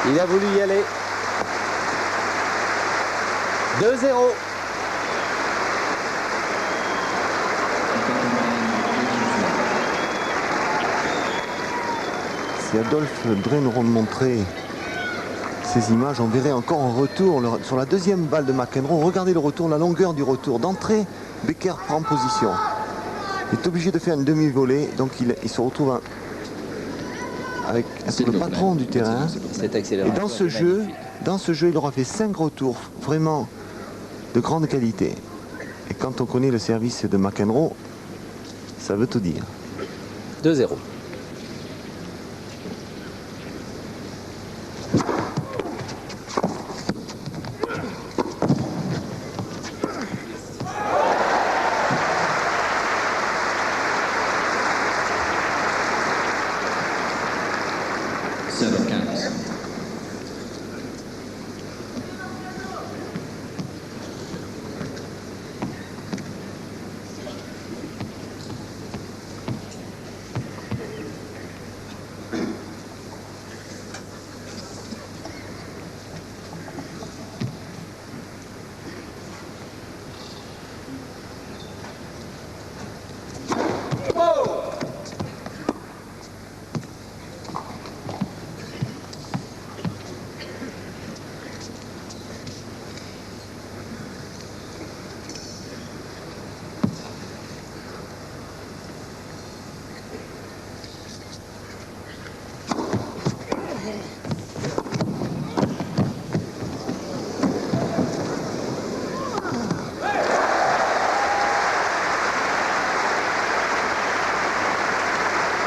Il a voulu y aller. 2-0. Si Adolphe Drey nous montrait ces images, on verrait encore un retour sur la deuxième balle de McEnroe. Regardez le retour, la longueur du retour. D'entrée, Becker prend position. Il est obligé de faire une demi-volée, donc il se retrouve avec le patron du terrain. Et dans ce jeu, il aura fait 5 retours vraiment de grande qualité. Et quand on connaît le service de McEnroe, ça veut tout dire. 2-0.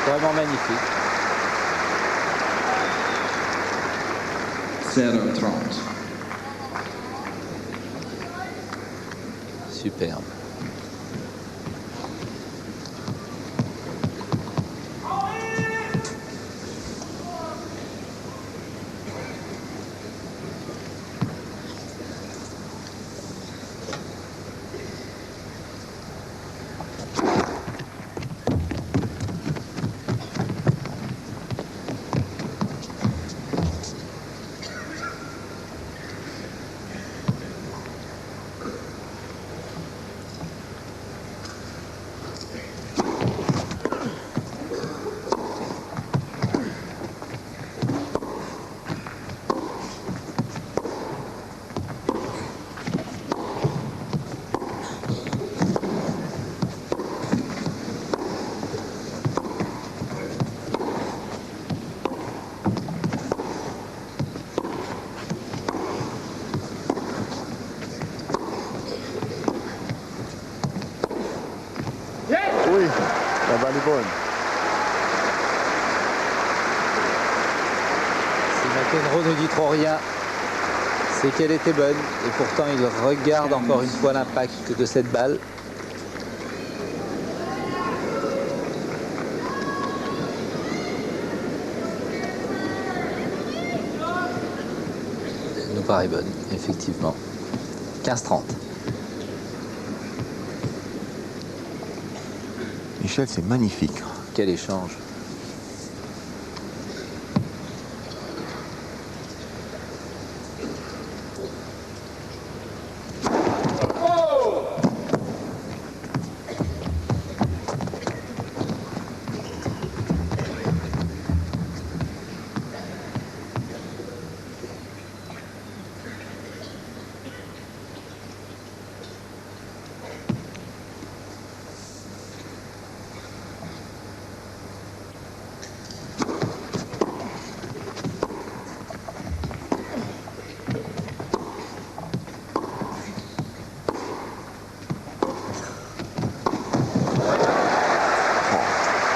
Vraiment magnifique. 0-30. Superbe. Oui, la balle est bonne. McEnroe ne dit trop rien. C'est qu'elle était bonne. Et pourtant, il regarde encore une fois l'impact de cette balle. Elle nous paraît bonne, effectivement. 15-30. Michel, c'est magnifique. Quel échange.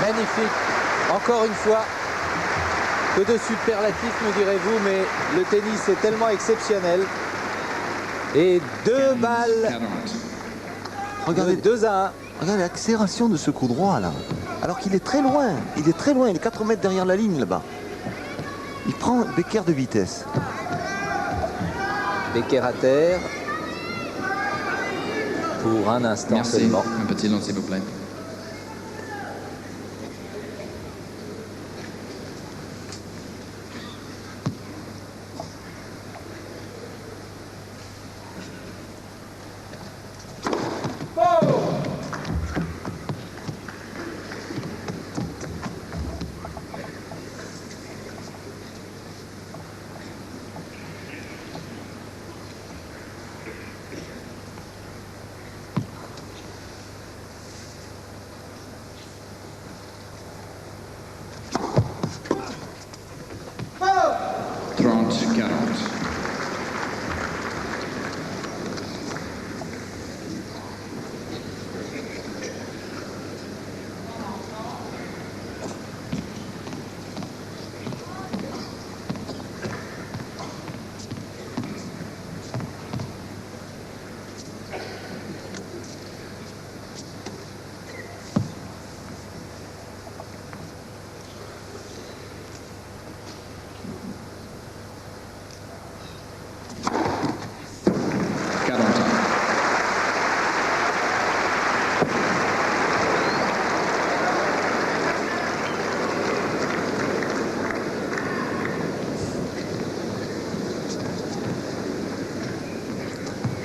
Magnifique, encore une fois, que de superlatifs me direz-vous, mais le tennis est tellement exceptionnel. Et 2 balles, Regardez, 2-1. Regardez l'accélération de ce coup droit là. Alors qu'il est très loin, il est 4 mètres derrière la ligne là-bas. Il prend Becker de vitesse. Becker à terre, pour un instant Merci. seulement. Un petit long, s'il vous plaît.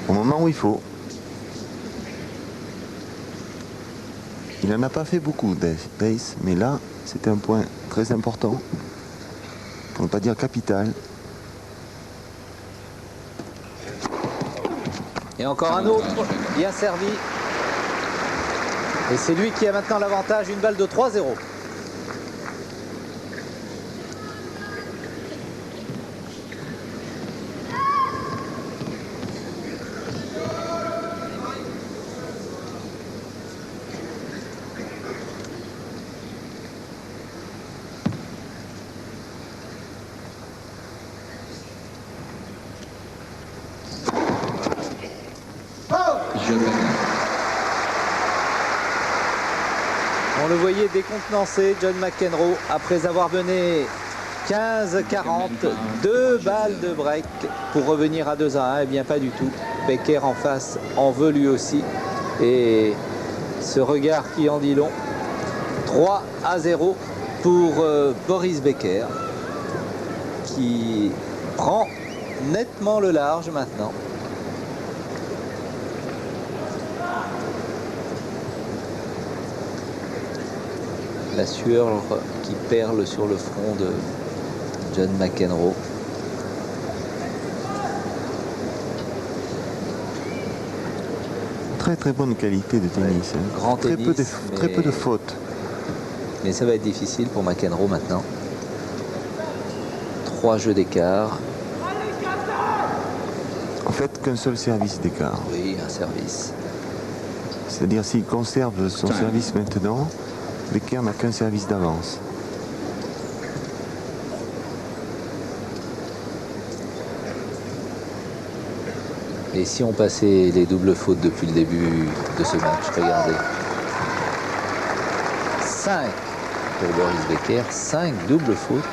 Au moment où il faut. Il n'en a pas fait beaucoup, Dace, mais là, c'était un point très important, pour ne pas dire capital. Et encore un autre, bien servi. Et c'est lui qui a maintenant l'avantage, une balle de 3-0. On le voyait décontenancé, John McEnroe, après avoir mené 15-40, 2 balles de break pour revenir à 2-1. Eh bien, pas du tout. Becker en face en veut lui aussi. Et ce regard qui en dit long. 3-0 pour Boris Becker, qui prend nettement le large maintenant. La sueur qui perle sur le front de John McEnroe. Très très bonne qualité de tennis. Ouais, hein. grand tennis, très peu de fautes. Mais ça va être difficile pour McEnroe maintenant. 3 jeux d'écart. En fait, qu'un seul service d'écart. Oui, un service. C'est-à-dire s'il conserve son service maintenant, Becker n'a qu'un service d'avance. Et si on passait les doubles fautes depuis le début de ce match, regardez. 5 pour Boris Becker, 5 doubles fautes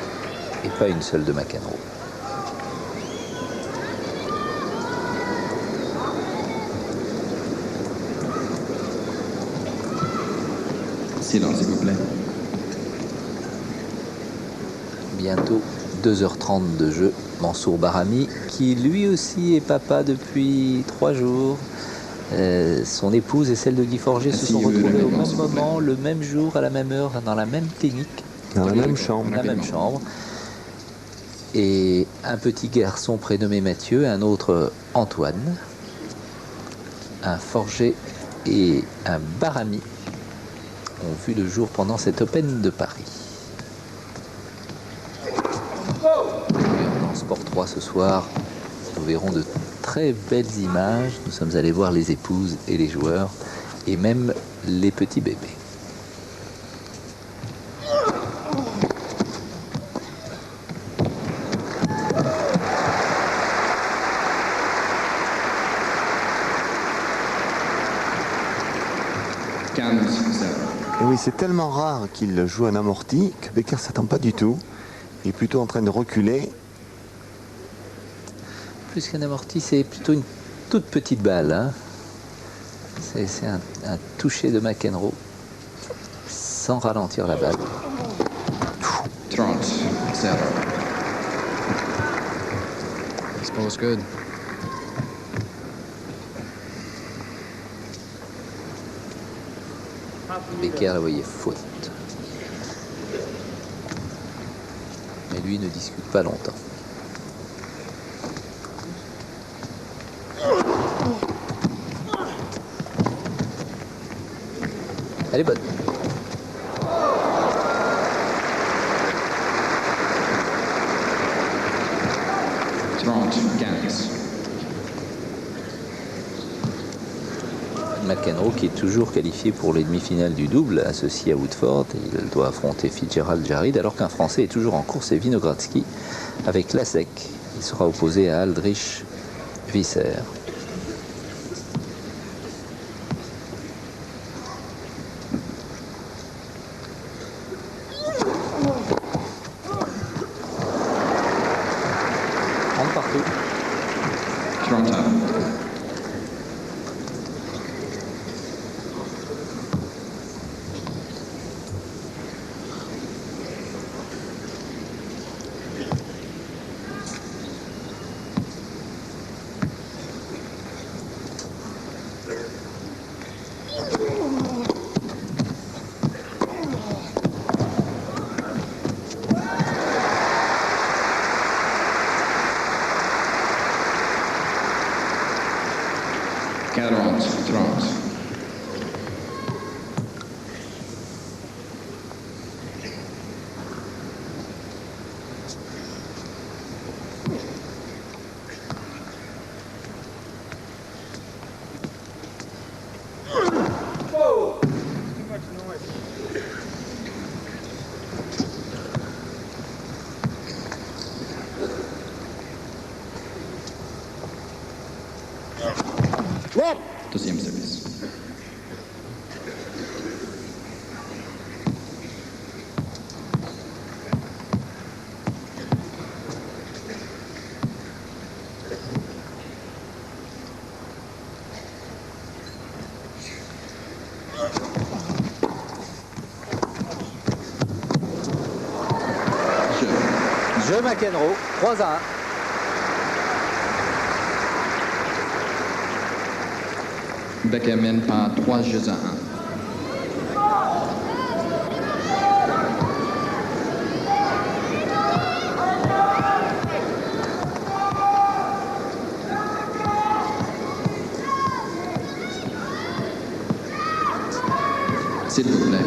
et pas une seule de McEnroe. Silence, s'il vous plaît. Bientôt 2h30 de jeu. Mansour Bahrami, qui lui aussi est papa depuis 3 jours. Son épouse et celle de Guy Forget se sont retrouvées au même moment, le même jour, à la même heure, dans la même clinique. Dans la même chambre. La même chambre. Et un petit garçon prénommé Mathieu, un autre Antoine, un Forget et un Bahrami ont vu le jour pendant cet Open de Paris. Dans Sport 3 ce soir, nous verrons de très belles images. Nous sommes allés voir les épouses et les joueurs et même les petits bébés. Et oui, c'est tellement rare qu'il joue un amorti que Becker ne s'attend pas du tout. Il est plutôt en train de reculer. Plus qu'un amorti, c'est plutôt une toute petite balle. Hein. C'est un toucher de McEnroe sans ralentir la balle. 30, 0. This ball's good. Becker la voyait faute. Mais lui ne discute pas longtemps. Elle est bonne. McEnroe qui est toujours qualifié pour les demi-finales du double associé à Woodford. Il doit affronter Fitzgerald Jarid alors qu'un Français est toujours en course, c'est Vinogradsky avec Lasek. Il sera opposé à Aldrich Visser. On partout. Deuxième service. Jeu McEnroe, 3-1. Becker mène par 3 jeux à 1. S'il vous plaît.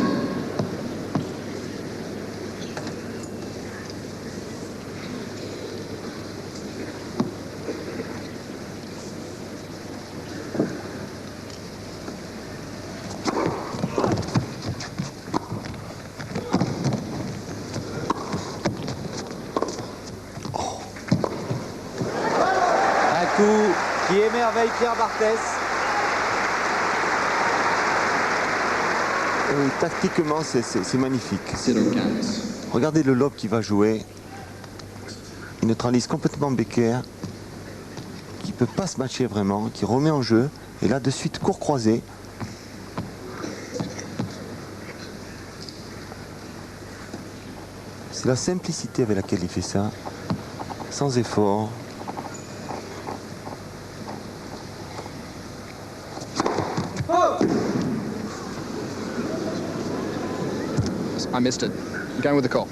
Qui est merveille, Pierre Barthès. Oui, tactiquement, c'est magnifique. 0-15. Regardez le lob qui va jouer. Il neutralise complètement Becker, qui ne peut pas se matcher vraiment, qui remet en jeu. Et là, de suite, court croisé. C'est la simplicité avec laquelle il fait ça, sans effort. I missed it. Going with the call.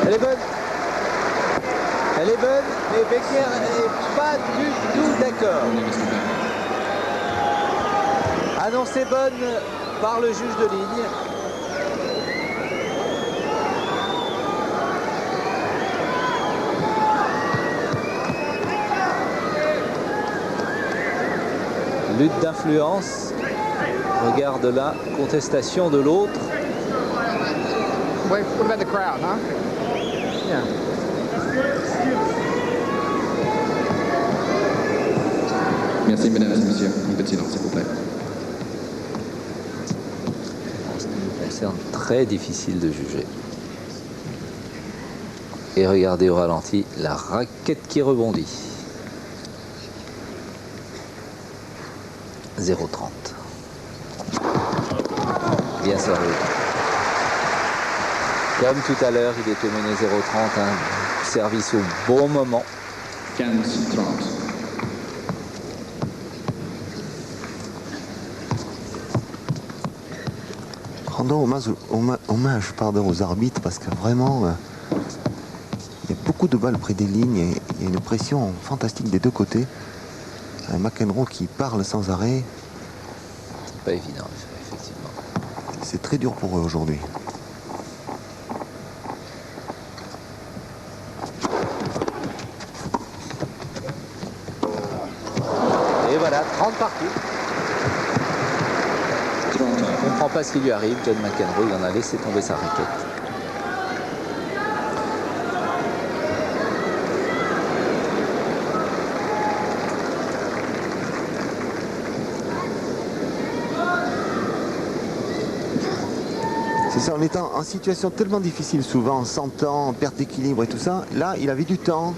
Elle est bonne. Elle est bonne, mais Becker n'est pas du tout d'accord. Annoncée bonne par le juge de ligne. Lutte d'influence. Regarde la contestation de l'autre. Wait, what about the crowd, huh? Yeah. Merci, mesdames et messieurs. Un peu de silence, s'il vous plaît. En ce qui me concerne, très difficile de juger. Et regardez au ralenti la raquette qui rebondit. 0,30. Bien servi. Comme tout à l'heure, il était mené 0,30. Service au bon moment. 15-30. Rendons hommage aux arbitres parce que vraiment, il y a beaucoup de balles près des lignes et il y a une pression fantastique des deux côtés. Un McEnroe qui parle sans arrêt. C'est pas évident, effectivement. C'est très dur pour eux aujourd'hui. Et voilà, 30 partout. On ne comprend pas ce qui lui arrive. John McEnroe, il en a laissé tomber sa raquette. C'est ça, en étant en situation tellement difficile souvent, en sentant, en perte d'équilibre et tout ça, là, il avait du temps,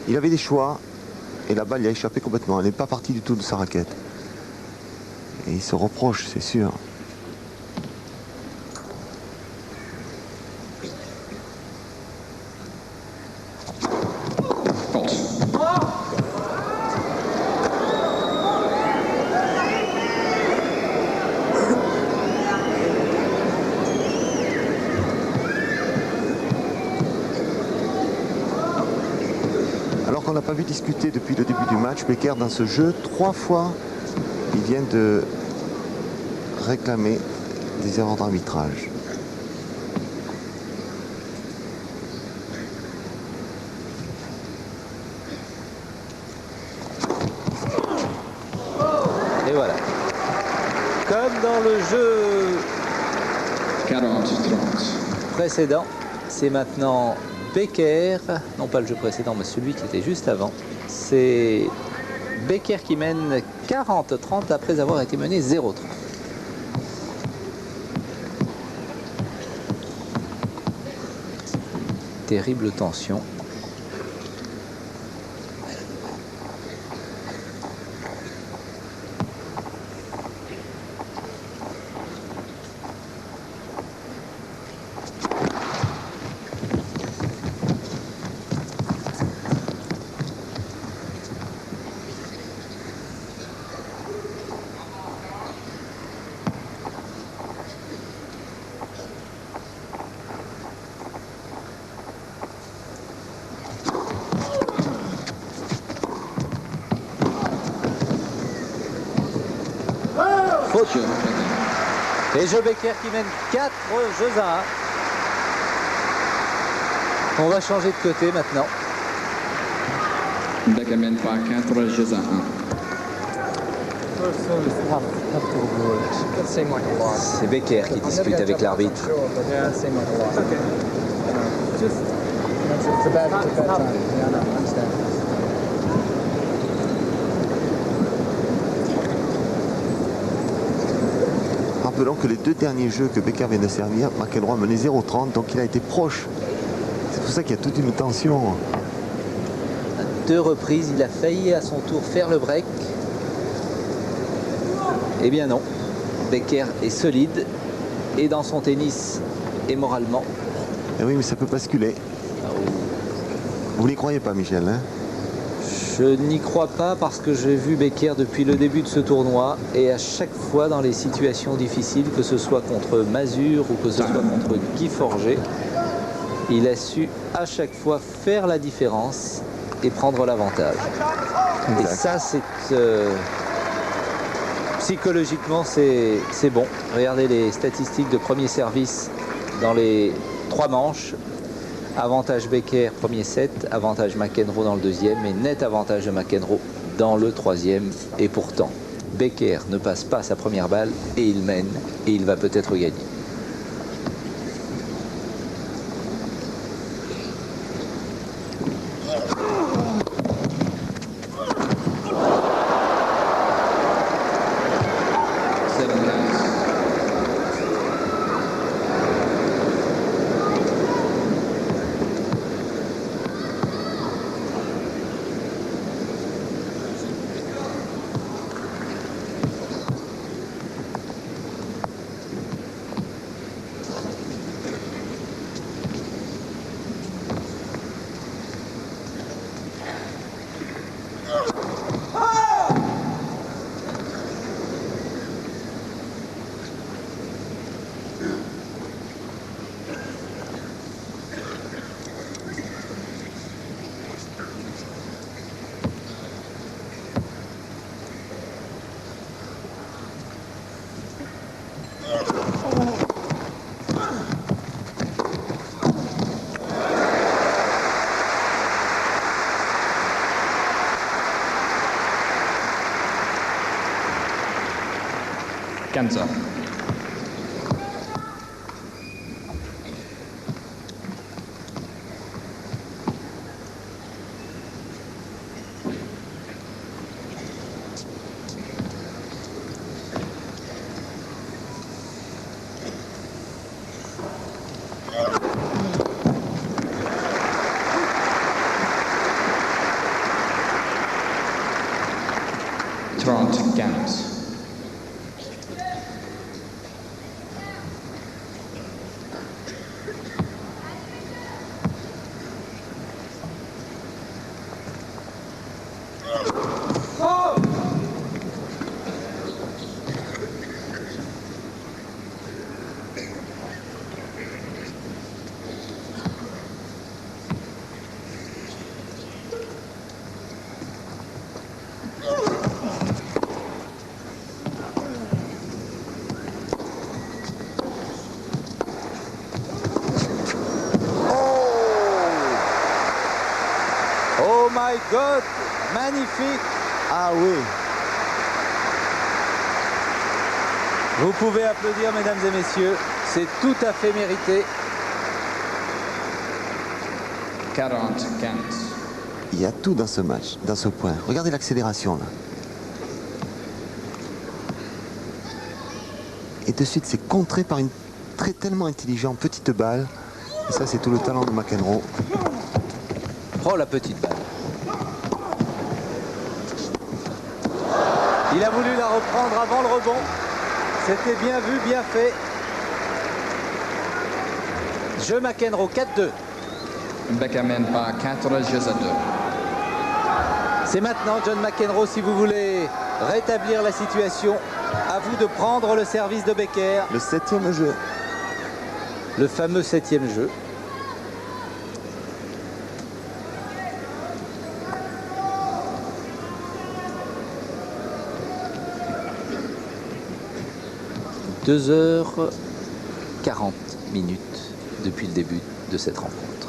il avait des choix, et la balle, il a échappé complètement. Elle n'est pas partie du tout de sa raquette. Et il se reproche, c'est sûr. Alors qu'on n'a pas vu discuter depuis le début du match, Becker dans ce jeu, 3 fois, il vient de réclamer des erreurs d'arbitrage. Et voilà. Comme dans le jeu 40-30. précédent, c'est maintenant Becker, non pas le jeu précédent, mais celui qui était juste avant. C'est Becker qui mène 40-30 après avoir été mené 0-30. Terrible tension. Faute. Et Joe Becker qui mène 4 jeux à 1. On va changer de côté maintenant. Becker mène par 4 jeux à 1. C'est Becker qui discute avec l'arbitre. Rappelons que les deux derniers jeux que Becker vient de servir, McEnroe menait 0-30, donc il a été proche. C'est pour ça qu'il y a toute une tension. À 2 reprises, il a failli à son tour faire le break. Eh bien non, Becker est solide et dans son tennis et moralement. Et oui, mais ça peut basculer. Vous n'y croyez pas, Michel, hein? Je n'y crois pas parce que j'ai vu Becker depuis le début de ce tournoi et à chaque fois dans les situations difficiles, que ce soit contre Mazur ou que ce soit contre Guy Forget, il a su à chaque fois faire la différence et prendre l'avantage. Et ça, c'est psychologiquement, c'est bon. Regardez les statistiques de premier service dans les 3 manches. Avantage Becker, premier set, avantage McEnroe dans le deuxième et net avantage de McEnroe dans le troisième. Et pourtant, Becker ne passe pas sa première balle et il mène et il va peut-être gagner. Kanza. Trent Gams. Oh my God, magnifique! Ah oui! Vous pouvez applaudir, mesdames et messieurs, c'est tout à fait mérité. 40 Gams. Il y a tout dans ce match, dans ce point. Regardez l'accélération là. Et de suite, c'est contré par une tellement intelligente petite balle. Et ça, c'est tout le talent de McEnroe. Oh, la petite balle. Il a voulu la reprendre avant le rebond. C'était bien vu, bien fait. Jeu McEnroe, 4-2. Becker mène par 4 jeux à 2. C'est maintenant, John McEnroe, si vous voulez rétablir la situation. À vous de prendre le service de Becker. Le 7e jeu. Le fameux 7e jeu. « 2h40 depuis le début de cette rencontre.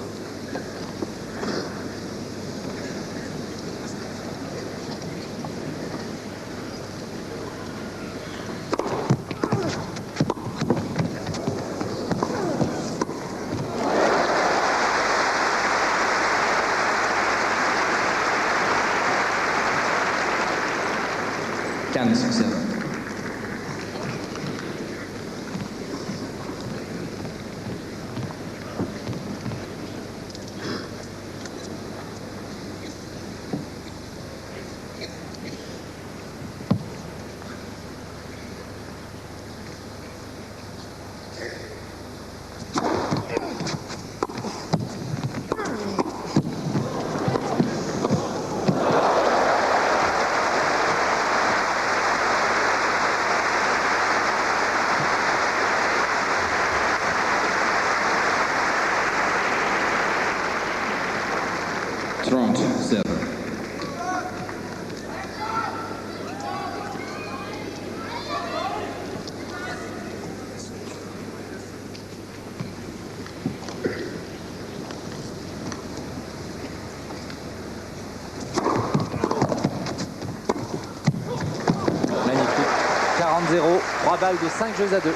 3 balles de 5 jeux à 2.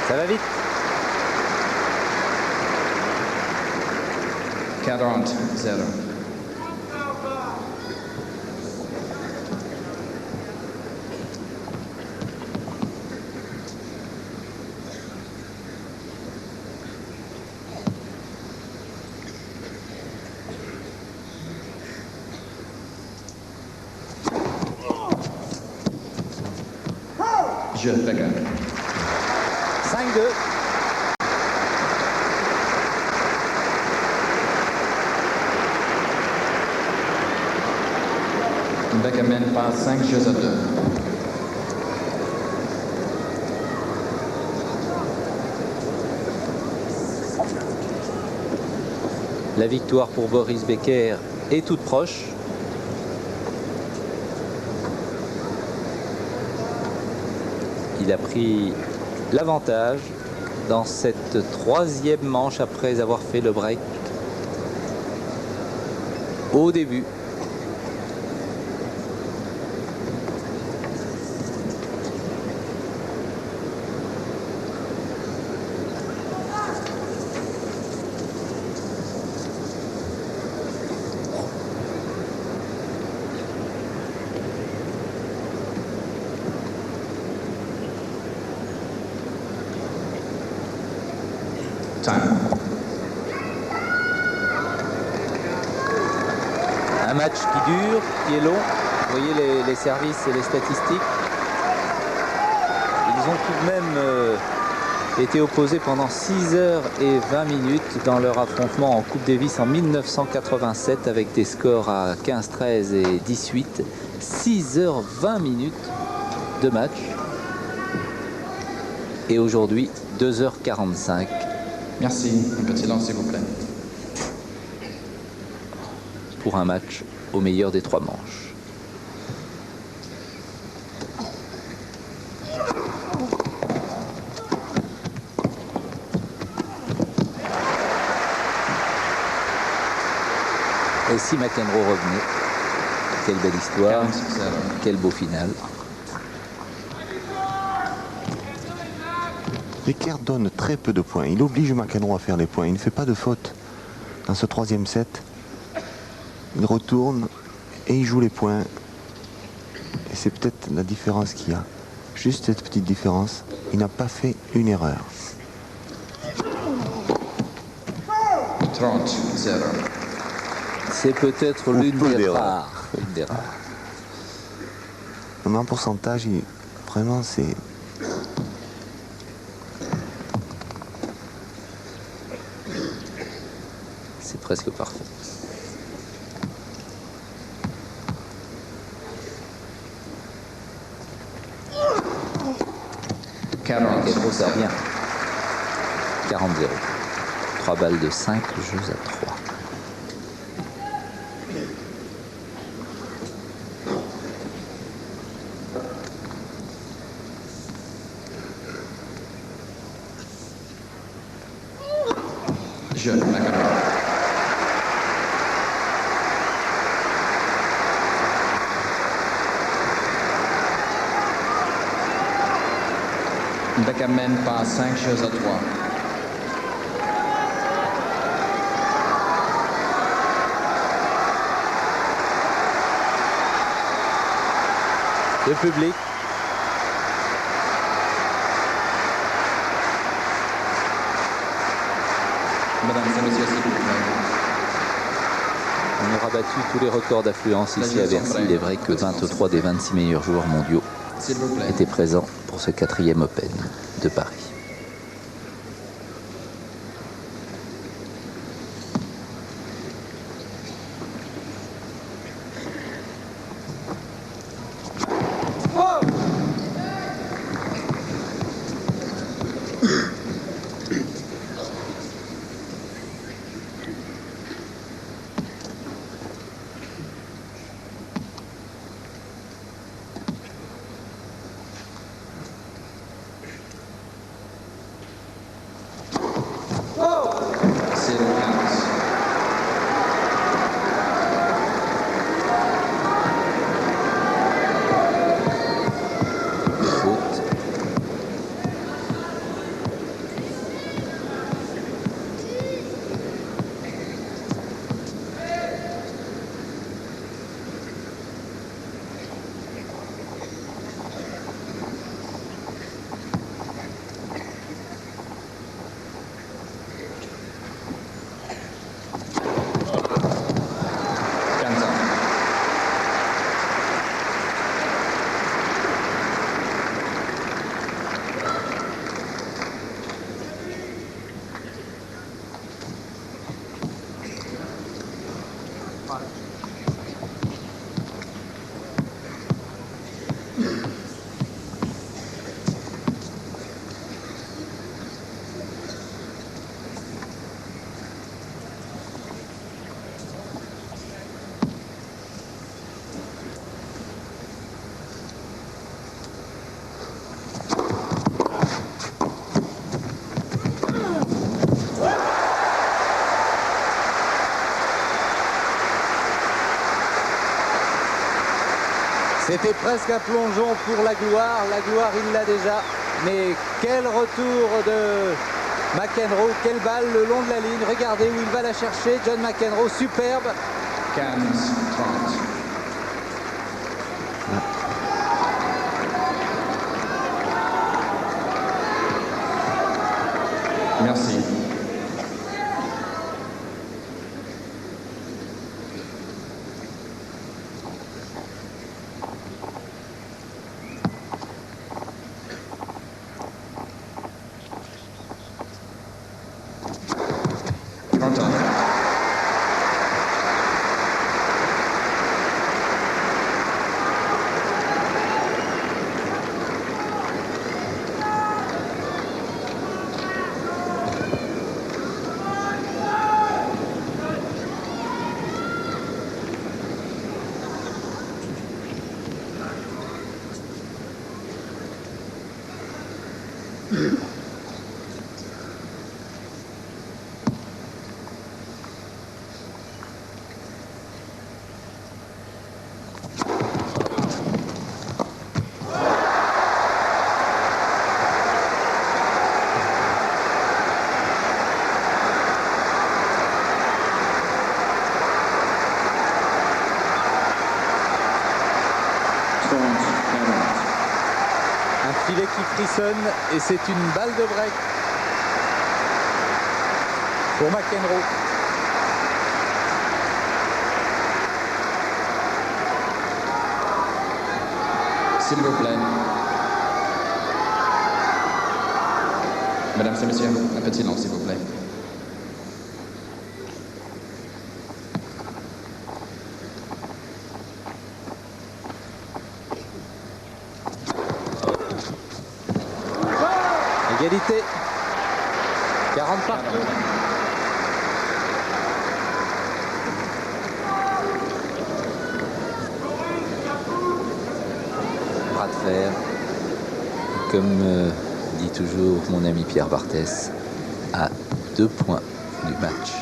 Ça va vite. 40-0. Jeu Becker. 5-2. Becker mène par 5 jeux à 2. La victoire pour Boris Becker est toute proche. Il a pris l'avantage dans cette troisième manche après avoir fait le break au début. Un match qui dure, qui est long. Vous voyez les services et les statistiques. Ils ont tout de même été opposés pendant 6 heures et 20 minutes dans leur affrontement en Coupe Davis en 1987 avec des scores à 15-13 et 18. 6 heures 20 minutes de match. Et aujourd'hui, 2h45. Merci. Un petit long, s'il vous plaît. Pour un match au meilleur des 3 manches. Et si McEnroe revenait, quelle belle histoire, quel beau final. Becker donne très peu de points. Il oblige McEnroe à faire les points. Il ne fait pas de faute dans ce troisième set. Il retourne et il joue les points. Et c'est peut-être la différence qu'il y a. Juste cette petite différence. Il n'a pas fait une erreur. 30-0. C'est peut-être l'une des rares. Mais en pourcentage, vraiment, c'est... C'est presque parfait. McEnroe sert bien. 40-0. 3 balles de 5 jeux à 3. Jeu McEnroe. Becker mène par 5 jeux à 3. Le public. Mesdames et messieurs, s'il vous plaît. On aura battu tous les records d'affluence ici à Bercy. Il est vrai que 23 des 26 meilleurs joueurs mondiaux étaient présents pour ce 4e Open de Paris. C'était presque un plongeon pour la gloire. La gloire, il l'a déjà. Mais quel retour de McEnroe. Quelle balle le long de la ligne. Regardez où il va la chercher. John McEnroe, superbe. 15-30. Merci. Un filet qui frissonne et c'est une balle de break pour McEnroe. S'il vous plaît. Mesdames et messieurs, un petit nom, s'il vous plaît. Égalité. 40 partout. Bras de fer. Comme dit toujours mon ami Pierre Barthès, à 2 points du match.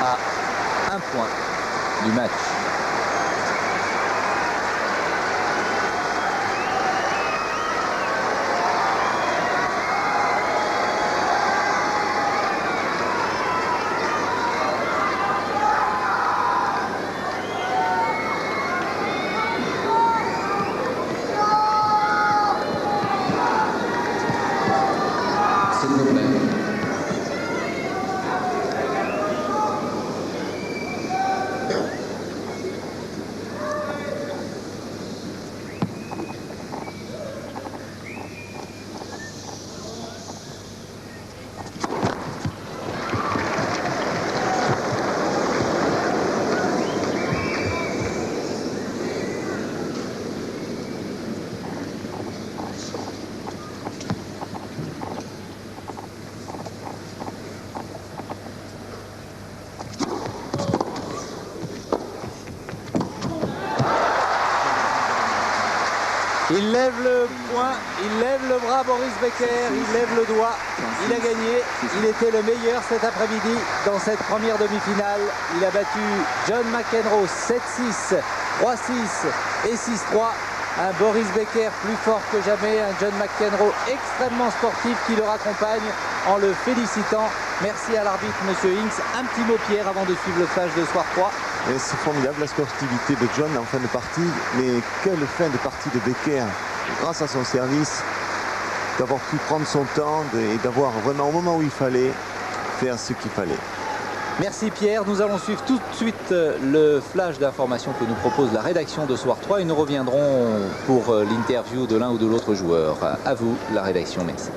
À 1 point du match. S'il vous plaît. Il lève le poing, il lève le bras, Boris Becker, il lève le doigt, il a gagné, il était le meilleur cet après-midi dans cette première demi-finale. Il a battu John McEnroe 7-6, 3-6 et 6-3. Un Boris Becker plus fort que jamais, un John McEnroe extrêmement sportif qui le raccompagne en le félicitant. Merci à l'arbitre, Monsieur Hinks. Un petit mot, Pierre, avant de suivre le flash de Soir 3. C'est formidable la sportivité de John en fin de partie, mais quelle fin de partie de Becker, grâce à son service, d'avoir pu prendre son temps et d'avoir vraiment au moment où il fallait faire ce qu'il fallait. Merci Pierre, nous allons suivre tout de suite le flash d'information que nous propose la rédaction de Soir 3 et nous reviendrons pour l'interview de l'un ou de l'autre joueur. À vous la rédaction, merci.